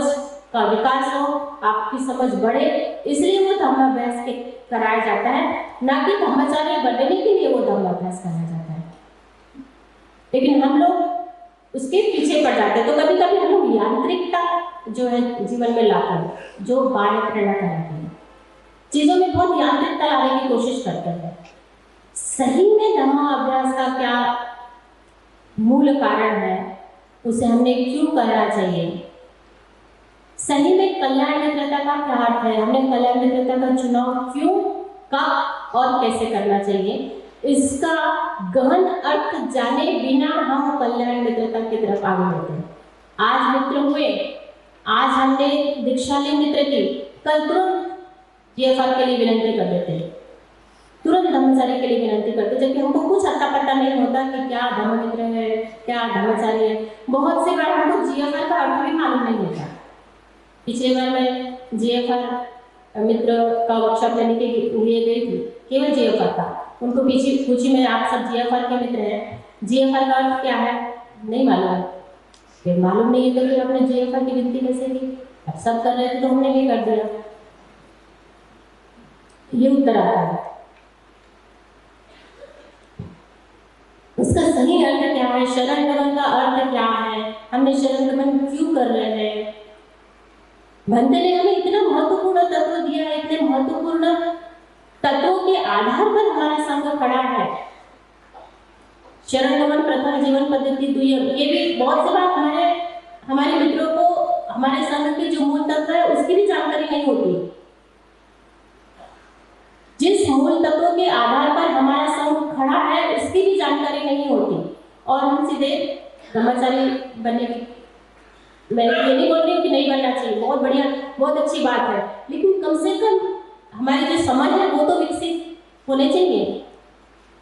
का विकास हो, आपकी समझ बढ़े, इसलिए वो धम्माभ्यास के कराया जाता है, ना कि धम्माचार्य बनने के लिए वो धम्माभ्यास कराया जाता है। लेकिन हम लोग उसके पीछे पड़ जाते हैं, तो कभी कभी हम लोग यांत्रिकता जो है जीवन में लाते हैं, जो बाह्य प्रेरणा कराते हैं, चीजों में बहुत यांत्रिकता लाने की कोशिश करते हैं। सही में धम्माभ्यास का क्या मूल कारण है, उसे हमने क्यों करना चाहिए, सही में कल्याण मित्रता का क्या अर्थ है, हमने कल्याण मित्रता का चुनाव क्यों, कब और कैसे करना चाहिए, इसका गहन अर्थ जाने बिना हम कल्याण मित्रता की तरफ आगे बढ़ते हैं। आज मित्र हुए, आज हमने दीक्षा ली मित्र की, कल तुरंत जीएफआर के लिए विनंती कर देते हैं, तुरंत धर्मचारी के लिए विनंती करते, जबकि हमको कुछ अता पता नहीं होता कि क्या धर्म मित्र है, क्या धर्मचारी है। बहुत से बार हमको जीएफआर का अर्थ भी मालूम नहीं होता। पिछले बार मैं जीएफआर मित्र का वर्कशॉप लेने के लिए गई थी, केवल जीएफआर का, उनको पूछी मैं आप सब जीएफआर के मित्र हैं, जीएफआर का अर्थ क्या है नहीं मालूम, फिर मालूम नहीं है तो फिर आपने जीएफआर की गिनती कैसे की, अब सब कर रहे थे तो हमने भी कर दिया, ये उत्तर आता है। उसका सही अर्थ क्या है, शरण गमन का अर्थ क्या है, हमने शरण गमन क्यों कर रहे हैं। भंते ने हमें इतना महत्वपूर्ण तत्व दिया है, इतने महत्वपूर्ण तत्वों के आधार पर हमारा संघ खड़ा है। शरण गमन प्रथम, जीवन पद्धति द्वितीय, ये भी बहुत से बार हमारे मित्रों को हमारे संघ के जो मूल तत्व है उसकी भी जानकारी नहीं होती। जिस मूल तत्वों के आधार पर हमारा संघ खड़ा है उसकी भी जानकारी नहीं होती, और हम सीधे ब्रह्मचारी बनने की, मैं ये नहीं बोल रही कि नहीं बनना चाहिए, बहुत बढ़िया, बहुत अच्छी बात है, लेकिन कम से कम हमारी जो समझ है वो तो विकसित होने चाहिए,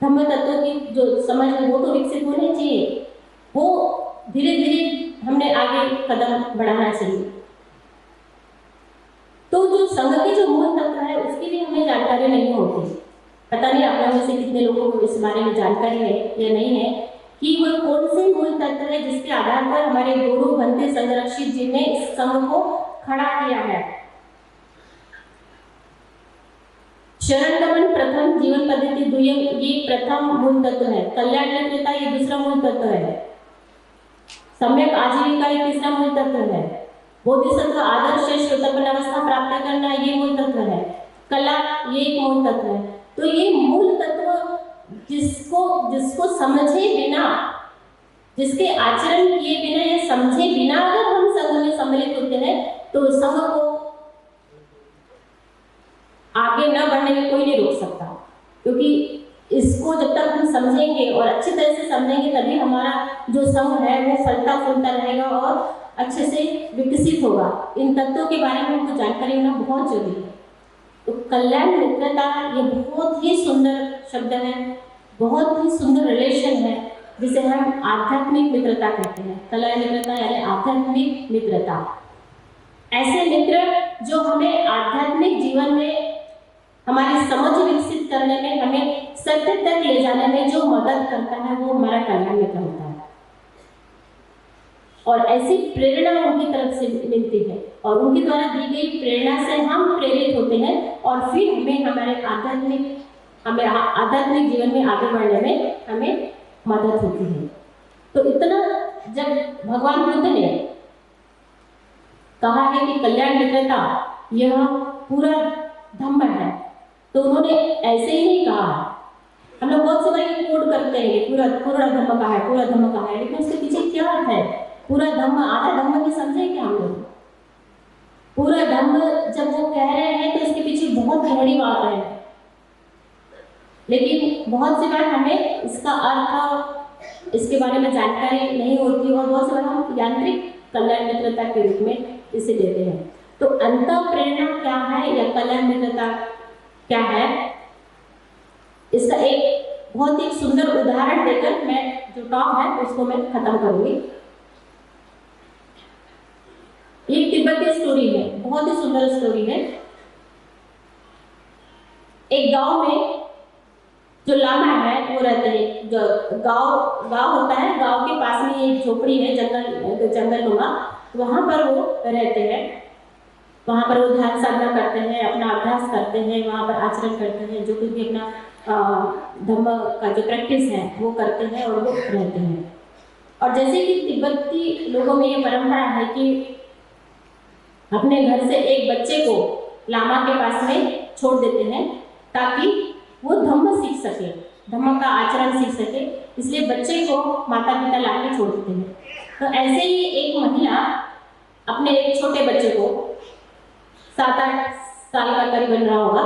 धम्म तत्व की जो समझ है वो तो विकसित होने चाहिए, वो धीरे धीरे हमने आगे कदम बढ़ाना चाहिए। तो जो संघ के जो मूल तत्व है उसकी भी हमें जानकारी नहीं होती। पता नहीं आप लोगों में से कितने लोगों को इस बारे में जानकारी है या नहीं है कि वह कौन से मूल तत्व है जिसके आधार पर हमारे गुरु भंते संरक्षित जी ने इस संघ को खड़ा किया है। शरण गमन प्रथम, जीवन पद्धति द्वितीय, ये प्रथम मूल तत्व है। कल्याण मित्रता ये दूसरा मूल तत्व है। सम्यक आजीविका एक तीसरा मूल तत्व है। बोधिसत्व आदर्श श्रेष्ठ उत्पन्न अवस्था प्राप्त करना ये मूल तत्व है। कला ये एक मूल तत्व है। तो ये मूल तत्व जिसको समझे बिना, जिसके आचरण किए बिना या समझे बिना अगर हम संघ में सम्मिलित होते हैं तो संघ को आगे न बढ़ने में कोई नहीं रोक सकता, क्योंकि इसको जब तक हम समझेंगे और अच्छी तरह से समझेंगे तभी हमारा जो संघ है वो फलता फूलता रहेगा और अच्छे से विकसित होगा। इन तत्वों के बारे में हमको जानकारी होना बहुत जरूरी है। तो कल्याण मित्रता ये बहुत ही सुंदर शब्द है, बहुत ही सुंदर रिलेशन है, जिसे हम आध्यात्मिक मित्रता कहते हैं। कल्याण मित्रता यानी आध्यात्मिक मित्रता। ऐसे मित्र जो हमें आध्यात्मिक जीवन में हमारी समझ विकसित करने में, हमें सत्य तक ले जाने में जो मदद करता है वो हमारा कल्याण मित्र होता है। और ऐसी प्रेरणा उनकी तरफ से मिलती है और उनके द्वारा दी गई प्रेरणा से हम प्रेरित होते हैं और फिर हमें हमारे आध्यात्मिक जीवन में आगे बढ़ने में हमें मदद होती है। तो इतना जब भगवान बुद्ध ने कहा है कि कल्याण मित्रता यह पूरा धम्म है, तो उन्होंने ऐसे ही नहीं कहा। हम लोग बहुत से बार कोड करते हैं पूरा धम्म का है, पूरा धम्म का है, लेकिन उसके पीछे क्या अर्थ है? पूरा धम्म, आधा धम्म भी समझे क्या हम लोग? पूरा धम्म जब वो कह रहे हैं तो इसके पीछे बहुत गहरी बात है, लेकिन बहुत सी बार हमें इसका अर्थ, इसके बारे में जानकारी नहीं होती और बहुत सी बार हम यांत्रिक कल्याण मित्रता के रूप में इसे लेते हैं। तो अंतः प्रेरणा क्या है या कल्याण मित्रता क्या है, इसका एक बहुत ही सुंदर उदाहरण देकर मैं जो टॉक है उसको मैं खत्म करूंगी। ये तिब्बती स्टोरी है, बहुत ही सुंदर स्टोरी है। एक गांव में जो लामा है वो रहते हैं। जो गांव होता है, गांव के पास में एक झोपड़ी है, जंगलनुमा, वहां पर वो रहते हैं। वहां पर वो ध्यान साधना करते हैं, अपना अभ्यास करते हैं, वहां पर आचरण करते हैं, जो कुछ भी अपना धम्म का जो प्रैक्टिस है वो करते हैं और वो रहते हैं। और जैसे कि तिब्बती लोगों में ये परंपरा है कि अपने घर से एक बच्चे को लामा के पास में छोड़ देते हैं ताकि वो धम्म सीख सके, धम्म का आचरण सीख सके, इसलिए बच्चे को माता पिता लाके छोड़ देते हैं। तो ऐसे ही एक महिला अपने एक छोटे बच्चे को 7-8 साल का करीबन रहा होगा,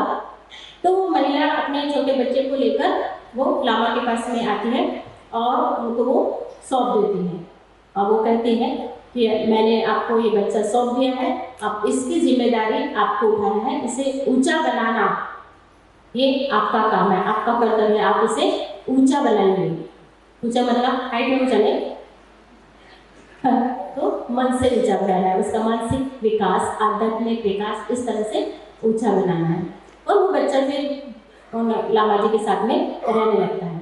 तो वो महिला अपने छोटे बच्चे को लेकर वो लामा के पास में आती है और उनको वो सौंप देती है और वो कहती है कि मैंने आपको ये बच्चा सौंप दिया है, आप इसकी जिम्मेदारी आपको उठाना है, इसे ऊंचा बनाना ये आपका काम है, आपका कर्तव्य है, आप इसे ऊंचा बनाइए। ऊंचा मतलब हाइट में ऊंचा नहीं, तो मन से ऊंचा बनाना है, उसका मानसिक विकास, आध्यात्मिक विकास इस तरह से ऊंचा बनाना है। और वो बच्चा फिर लामा जी के साथ में रहने लगता है।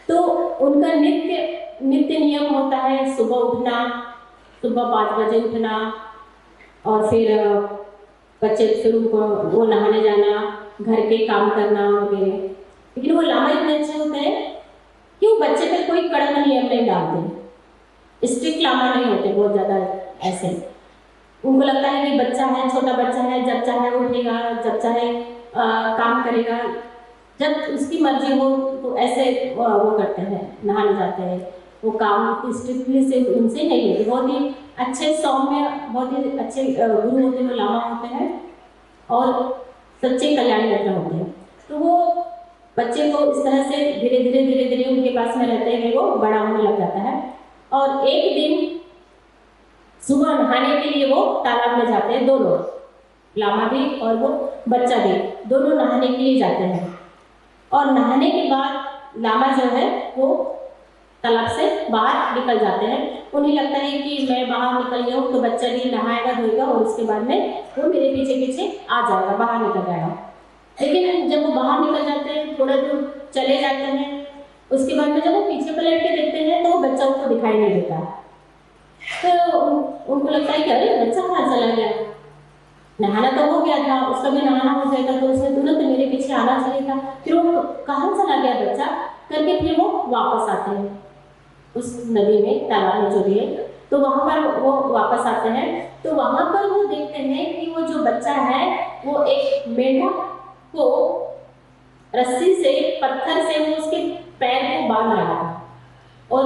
तो उनका नित्य नियम होता है सुबह उठना, सुबह 5 बजे उठना और फिर बच्चे फिर उनको वो नहाने जाना, घर के काम करना वगैरह। लेकिन वो लामा इतने अच्छे होते हैं कि वो बच्चे पर कोई कड़क नियम नहीं डालते, स्ट्रिक्ट लामा नहीं होते बहुत ज़्यादा ऐसे। उनको लगता है कि बच्चा है, छोटा बच्चा है, जब चाहे उठेगा, जब चाहे काम करेगा, जब उसकी मर्जी हो तो ऐसे वो करते हैं, नहाने जाते हैं। वो काम स्ट्रिक्टली से उनसे नहीं होते, बहुत ही अच्छे सौम्य, बहुत ही अच्छे गुरु होते हैं, लामा होते हैं और सच्चे कल्याण मित्र होते हैं। तो वो बच्चे को इस तरह से धीरे धीरे उनके पास में रहते हुए वो बड़ा होने लग जाता है। और एक दिन सुबह नहाने के लिए वो तालाब में जाते हैं, दोनों, लामा भी और वो बच्चा भी, दोनों नहाने के लिए जाते हैं। और नहाने के बाद लामा जो है वो तालाब से बाहर निकल जाते हैं। उन्हें लगता है कि मैं बाहर निकल गया हूँ तो बच्चा भी नहाएगा धोएगा और उसके बाद में वो मेरे पीछे पीछे आ जाएगा, बाहर निकल जाएगा। लेकिन जब वो बाहर निकल जाते हैं, थोड़ा दूर चले जाते हैं, उसके बाद में जब वो पीछे पलट के देखते हैं तो वो बच्चा उनको दिखाई नहीं देता। तो उनको लगता है कि अरे बच्चा कहाँ चला गया, नहाना तो हो गया था, उसका भी नहाना हो जाएगा तो उसने तुरंत मेरे पीछे आना चाहिए था, फिर वो कहाँ चला गया बच्चा करके फिर वो वापस आते हैं। उस नदी में, तालाब में जो भी है। तो वहाँ पर वो वापस आते हैं, तो वहाँ पर वो देखते हैं कि वो जो बच्चा है वो एक मेंढक को रस्सी से, पत्थर से वो उसके पैर को बांध रहा था, और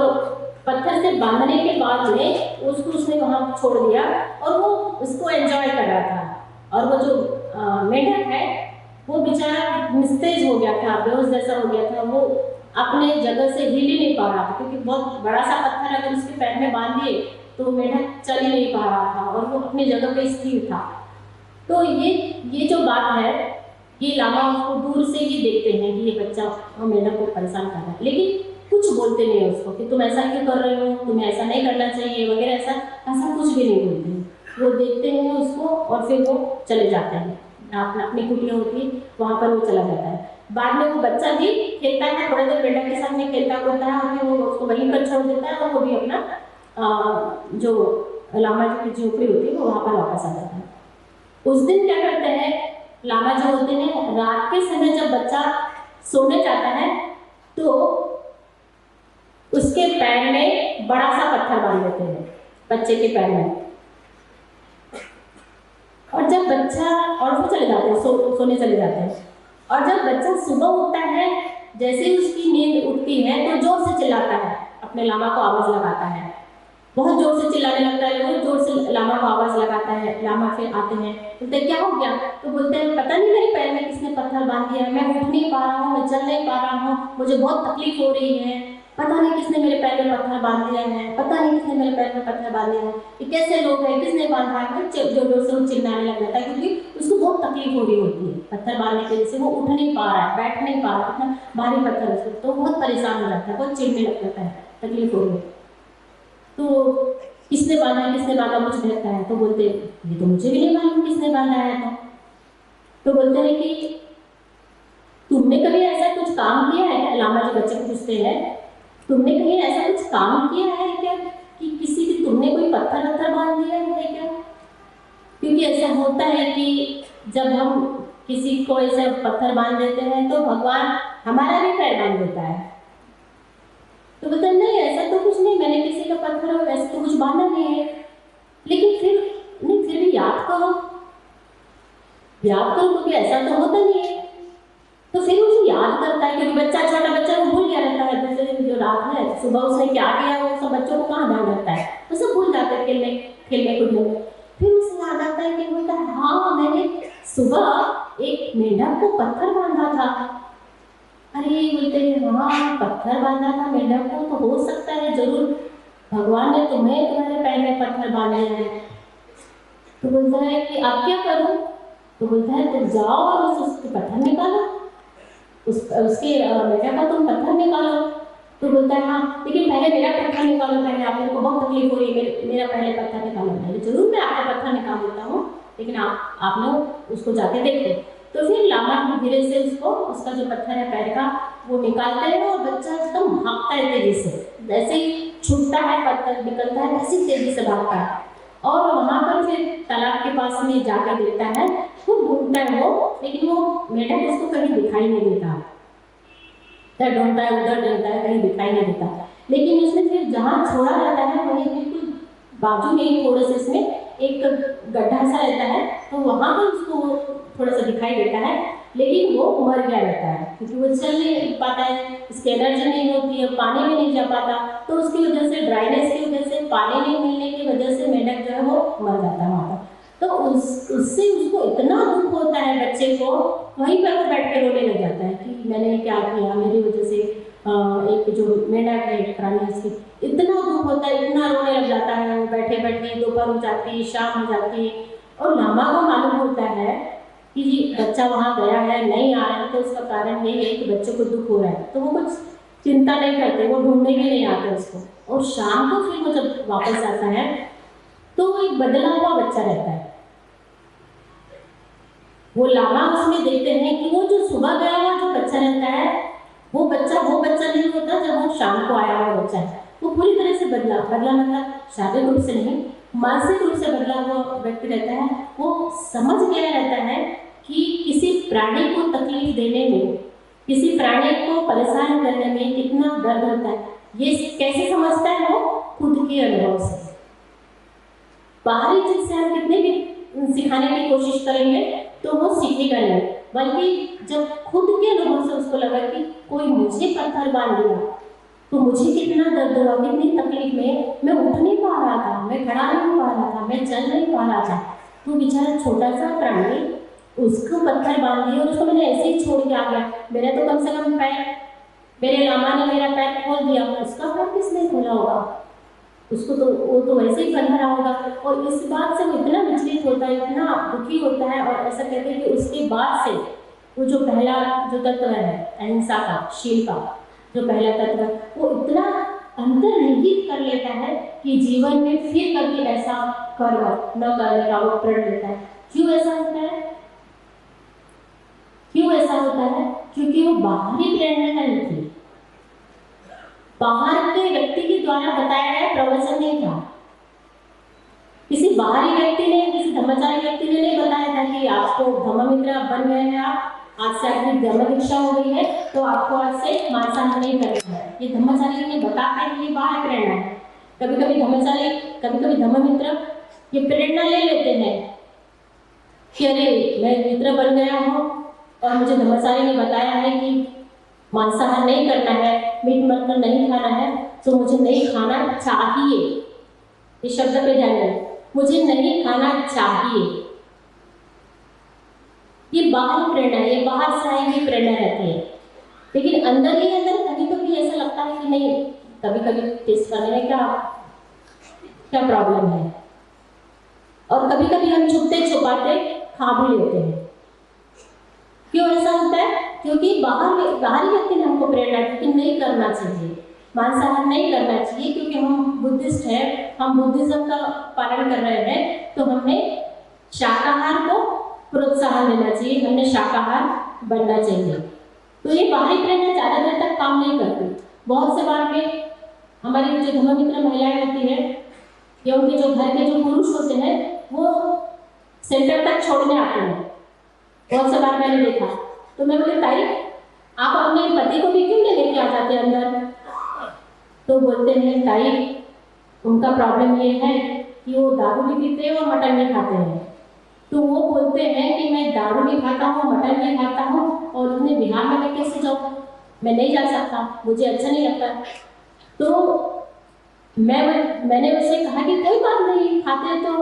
पत्थर से बांधने के बाद में उसको उसने वहाँ छोड़ दिया और वो उसको एंजॉय कर रहा था। और वो जो मेंढक है वो बेचारा निस्तेज हो गया था, बेहोश जैसा हो गया था, वो अपने जगह से हिल ही नहीं पा रहा था, क्योंकि बहुत बड़ा सा पत्थर अगर उसके पैर में बांध दिए तो मेंढक चल ही नहीं पा रहा था और वो अपनी जगह पे स्थिर था। तो ये जो बात है, ये लामा उसको दूर से ही देखते हैं कि ये बच्चा मेंढक को परेशान कर रहा है, लेकिन कुछ बोलते नहीं है उसको कि तुम ऐसा क्यों कर रहे हो, तुम्हें ऐसा नहीं करना चाहिए वगैरह, ऐसा कुछ भी नहीं बोलते हैं। वो देखते हैं उसको और फिर वो चले जाते हैं, अपनी कुटिया होती है वहाँ पर वो चला जाता है। बाद में वो बच्चा भी खेलता है, थोड़ी देर मेंढक के साथ में खेलता कूदता है और फिर वो उसको वहीं पर छोड़ देता है और वो भी अपना जो लामा जी की झोपड़ी होती है वो वहाँ पर वापस आ जाता है। उस दिन क्या करते हैं लामा जी होते हैं, रात के समय जब बच्चा सोने जाता है तो उसके पैर में बड़ा सा पत्थर बांध देते हैं, बच्चे के पैर में। और जब बच्चा, और वो चले जाते हैं, सोने चले जाते हैं। और जब बच्चा सुबह उठता है, जैसे ही उसकी नींद उठती है तो जोर से चिल्लाता है, अपने लामा को आवाज लगाता है, बहुत जोर से चिल्लाने लगता है, बहुत जोर से लामा को आवाज लगाता है। लामा फिर आते हैं, बोलते क्या हो गया? तो बोलते हैं पता नहीं मेरे पैर में किसने पत्थर बांध दिया है, मैं उठ नहीं पा रहा हूँ, मैं चल नहीं पा रहा हूँ, मुझे बहुत तकलीफ हो रही है, पता नहीं किसने मेरे पैर में पत्थर बांध दिया है, पता नहीं किसने मेरे पैर में पत्थर बांध दिया है, ये कैसे लोग हैं, किसने बांधा है? जोर से वो चिल्लाने लग जाता है, क्योंकि उसको बहुत तकलीफ हो रही होती है पत्थर बांधने की वजह से, वो उठ नहीं पा रहा है, बैठ नहीं पा रहा, इतना भारी पत्थर उसको, तो बहुत परेशान हो जाता है, बहुत चिढ़ने लग जाता है, तकलीफ हो रही है। तो किसने बांधा मुझे कहता है, तो बोलते ये तो मुझे भी नहीं मालूम किसने बांधा है। तो बोलते हैं कि तुमने कभी ऐसा कुछ काम किया है? लामा जी बच्चे को पूछते हैं, तुमने कहीं ऐसा कुछ काम किया है क्या कि किसी की तुमने कोई पत्थर बांध दिया है क्या? क्योंकि ऐसा होता है कि जब हम किसी को ऐसे पत्थर बांध देते हैं तो भगवान हमारा भी पैर बांध देता है। तो बोलते नहीं ऐसा तो कुछ नहीं, मैंने किसी का पत्थर ऐसे तो कुछ बांधा नहीं है, लेकिन फिर भी याद करो क्योंकि ऐसा तो होता नहीं है। तो फिर उसे याद करता है, क्योंकि बच्चा, छोटा बच्चा वो भूल गया रहता है, जैसे जो रात है सुबह उसने क्या किया वो सब बच्चों को कहाँ ध्यान रहता है, वो सब भूल जाते हैं खेलने कूदने में। फिर उसे याद आता है कि बोलता है हाँ मैंने सुबह एक मेंढक को पत्थर बांधा था। अरे बोलते हैं हाँ पत्थर बांधा था मेंढक को, तो हो सकता है जरूर भगवान ने तुम्हारे पैर में पत्थर बांधे हैं। तो बोलता है कि अब क्या करूं? तो बोलता है तुम जाओ और उसके पत्थर निकालो, उसके मेंढक का तुम पत्थर निकालो। तो बोलता है हाँ लेकिन पहले मेरा पत्थर निकालो, पहले आप लोगों को बहुत तकलीफ हो रही है, मेरा पहले पत्थर निकालो। पहले जरूर मैं आपका पत्थर निकाल देता हूँ, लेकिन आप लोग उसको जाके देखते। तो फिर लामा धीरे से उसका जो पत्थर है पैर का वो निकालते हैं और बच्चा एकदम भागता है तेजी से, जैसे ही छूटता है पत्थर निकलता है वैसे तेजी से भागता है। और वहाँ पर फिर तालाब के पास में जाकर देखता है, खूब ढूंढता है वो, लेकिन वो मेंढक उसको कहीं दिखाई नहीं देता। इधर ढूंढता है उधर ढूंढता है, कहीं दिखाई नहीं देता। लेकिन उसने फिर जहाँ छोड़ा रहता है वहीं बिल्कुल बाजू में ही थोड़े से इसमें एक गड्ढा सा रहता है, तो वहाँ पर उसको थोड़ा सा दिखाई देता है, लेकिन वो मर गया रहता है क्योंकि वो चल नहीं पाता है, इसकी एनर्जी नहीं होती है, पानी में नहीं जा पाता, तो उसकी वजह से, ड्राइनेस की वजह से, पानी नहीं मिलने की वजह से मेंढक जो है वो मर जाता है वहाँ पर। तो उससे उसको इतना दुख होता है बच्चे को, वहीं पर वो बैठ के रोने लग जाता है कि मैंने क्या किया, मेरी वजह से एक जो मेंढक है प्राणी इसकी इतना दुख होता है, इतना रोने लग जाता है। वो बैठे बैठे दोपहर हो जाती है, शाम हो जाती है, और लामा को मालूम होता है कि बच्चा वहाँ गया है नहीं आ रहा है, तो उसका कारण ये है कि बच्चे को दुख हो रहा है। तो वो कुछ चिंता नहीं करते, वो ढूंढने भी नहीं आते उसको। और शाम को फिर वो जब वापस आता है तो वो एक बदला हुआ बच्चा रहता है। वो लामा उसमें देखते हैं कि वो जो सुबह गया हुआ जो बच्चा रहता है वो बच्चा नहीं होता, जब वो शाम को आया हुआ बच्चा है वो पूरी तरह से बदला मतलब शारीरिक रूप से नहीं, मानसिक रूप से बदला हुआ व्यक्ति रहता है। वो समझ गया रहता है कि किसी प्राणी को तकलीफ देने में, किसी प्राणी को परेशान करने में कितना दर्द होता है। ये कैसे समझता है? वो खुद के अनुभव से। बाहरी चीज से हम कितने भी सिखाने की कोशिश करेंगे तो वो सीखेगा नहीं, बल्कि जब खुद के अनुभव से उसको लगा कि कोई मुझे पत्थर बांध दिया तो मुझे कितना दर्द हुआ, कितनी तकलीफ में, मैं उठ नहीं पा रहा था, मैं खड़ा नहीं पा रहा था, मैं चल नहीं पा रहा था। तो बेचारा छोटा सा प्राणी, उसको पत्थर बांध दिया और उसको मैंने ऐसे ही छोड़ के आ गया। मेरा तो कम से कम पैर, मेरे लामा ने मेरा पैर खोल दिया, उसका पैर किसने खोला होगा? उसको तो वो तो वैसे ही बंधा रहा होगा। और इस बात से वो इतना विचलित होता है, इतना दुखी होता है, और ऐसा कहते हैं कि उसके बाद से वो जो पहला जो तत्व है अहिंसा का, शील का जो पहला तत्व, वो इतना अंतर्निहित कर लेता है कि जीवन में फिर कभी ऐसा कर्म न करने का वो प्रण लेता है। क्यों ऐसा होता है? क्यों ऐसा होता है? क्योंकि वो बाहरी प्रेरणा नहीं थी, बाहर के व्यक्ति के द्वारा बताया गया प्रवचन नहीं था, किसी बाहरी व्यक्ति ने, किसी धर्माचार्य व्यक्ति ने नहीं बताया था कि आपको धम्ममित्र बन गए हैं, आप आज से आपकी धर्म दीक्षा हो गई है तो आपको आज से मांसाहार नहीं करना है। ये धर्माचार्य ने बताते हैं, ये बाहर प्रेरणा है। कभी कभी धर्माचार्य, कभी कभी धम्ममित्र ये प्रेरणा ले लेते हैं कि अरे मैं मित्र बन गया हूँ और मुझे धर्माचार्य ने बताया है कि मांसाहार नहीं करना है, मीट मटन नहीं खाना है, तो मुझे नहीं खाना चाहिए। इस शब्द पे ध्यान दें, मुझे नहीं खाना चाहिए। ये बाहर प्रेरणा है, ये बाहर से आई हुई प्रेरणा रहती है, लेकिन अंदर ही अंदर कभी कभी ऐसा लगता है कि नहीं, कभी कभी टेस्ट करने में क्या प्रॉब्लम है, और कभी कभी हम छुपते छुपाते खा भी लेते हैं। क्यों ऐसा होता है? क्योंकि बाहरी व्यक्ति ने हमको प्रेरणा दी कि नहीं करना चाहिए, मांसाहार नहीं करना चाहिए, क्योंकि हम बुद्धिस्ट हैं, हम बुद्धिज्म का पालन कर रहे हैं, तो हमने शाकाहार को प्रोत्साहन देना चाहिए, हमने शाकाहार बनना चाहिए। तो ये बाहरी प्रेरणा ज़्यादा देर तक काम नहीं करती। बहुत से बार में हमारी जो धर्ममित्र महिलाएं होती है या उनके जो घर के जो पुरुष होते हैं वो सेंटर तक छोड़ने आते हैं। बहुत से बार मैंने देखा, तो मैं बोले ताई आप अपने पति को भी क्यों नहीं लेके आ जाते अंदर? तो बोलते हैं ताई उनका प्रॉब्लम ये है कि वो दारू भी पीते हैं और मटन भी खाते हैं। तो वो बोलते हैं कि मैं दारू भी खाता हूँ, मटन भी खाता हूँ, और इतने बिहार में मैं कैसे जाऊँ? मैं नहीं जा सकता, मुझे अच्छा नहीं लगता। तो मैंने उससे कहा कि कोई बात नहीं, खाते तो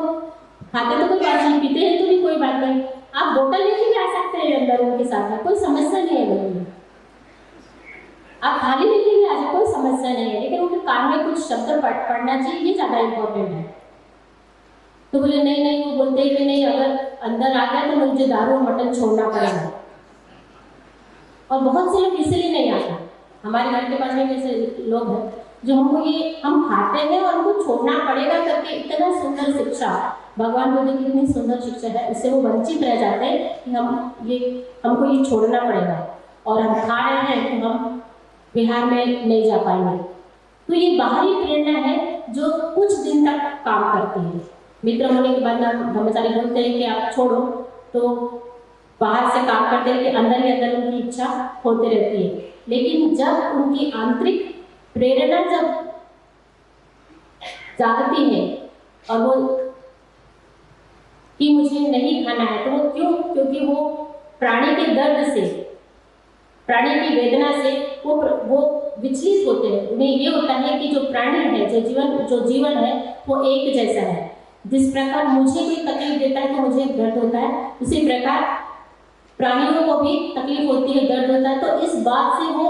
कोई बात नहीं, पीते हैं तो भी कोई बात नहीं, आप बोतल लेके भी आ सकते हैं अंदर उनके साथ में, कोई समस्या नहीं है मेरे, आप खाली लेके भी आ जाए, कोई समस्या नहीं है, लेकिन उनके कान में कुछ शब्द पढ़ना चाहिए, ये ज़्यादा इम्पोर्टेंट है। तो बोले नहीं, वो बोलते हैं कि नहीं, अगर अंदर आ गया तो मुझे दारू और मटन छोड़ना पड़ेगा। और बहुत से लोग इसलिए नहीं आते, हमारे घर के पास में जैसे लोग हैं जो हमको ये हम खाते हैं और हमको छोड़ना पड़ेगा करके इतना सुंदर शिक्षा, भगवान बुद्ध की इतनी सुंदर शिक्षा है, उससे वो वंचित रह जाते हैं कि हमको ये छोड़ना पड़ेगा, और हम खा रहे हैं तो हम बिहार में नहीं जा पाएंगे। तो ये बाहरी प्रेरणा है जो कुछ दिन तक काम करती है। मित्र होने के बाद धर्माचार्य बोलते हैं कि आप छोड़ो, तो बाहर से काम करते हैं कि अंदर ही अंदर उनकी इच्छा होती रहती है, लेकिन जब उनकी आंतरिक प्रेरणा जब जागती है और वो कि मुझे नहीं खाना है, तो वो क्यों? क्योंकि वो प्राणी के दर्द से, प्राणी की वेदना से वो विचलित होते हैं। उन्हें ये होता है कि जो प्राणी है, जो जीवन है वो एक जैसा है। जिस प्रकार मुझे कोई तकलीफ देता है तो मुझे दर्द होता है, उसी प्रकार प्राणियों को भी तकलीफ होती है, दर्द होता है। तो इस बात से वो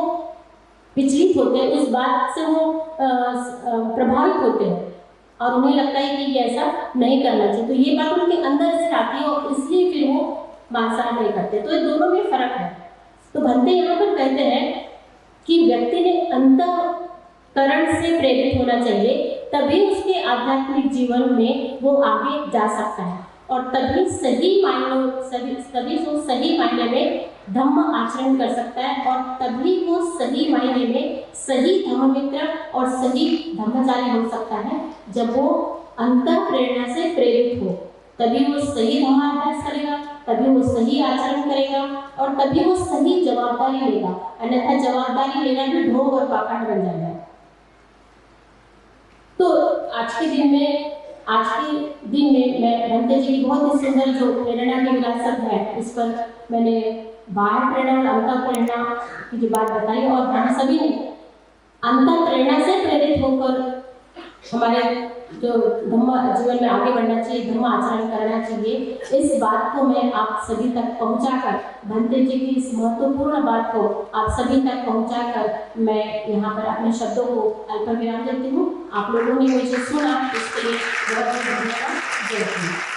विचलित होते हैं, इस बात से वो प्रभावित होते हैं और उन्हें लगता है कि ये ऐसा नहीं करना चाहिए। तो ये बात उनके अंदर से आती है और इसलिए फिर वो मांसाहार नहीं करते। तो ये दोनों में फर्क है। तो भंते यहाँ पर कहते हैं कि व्यक्ति ने अंतःकरण से प्रेरित होना चाहिए, तभी उसके आध्यात्मिक जीवन में वो आगे जा सकता है और तभी सही मायने में धम्म आचरण कर सकता है और तभी वो सही मायने में सही धम्ममित्र और सही धर्माचार्य हो सकता है। जब वो अंतर प्रेरणा से प्रेरित हो तभी वो सही धर्माभ्यास करेगा, तभी वो सही आचरण करेगा और तभी वो सही जवाबदारी लेगा। अन्यथा जवाबदारी लेना भी ढोंग और पाखंड बन जाएगा। आज के दिन में मैं भंते जी की बहुत ही सुंदर जो प्रेरणा की विरासत है, इस पर मैंने बाह्य प्रेरणा और अंतर प्रेरणा की जो बात बताई, और हम सभी ने अंतर प्रेरणा से प्रेरित होकर हमारे जो धम्म जीवन में आगे बढ़ना चाहिए, धर्म आचरण करना चाहिए, इस बात को मैं आप सभी तक पहुंचाकर, भंते जी की इस महत्वपूर्ण बात को आप सभी तक पहुंचाकर मैं यहाँ पर अपने शब्दों को अल्प विराम देती हूँ। आप लोगों ने मुझे सुना, इसके लिए बहुत बहुत धन्यवाद। जय हिंद।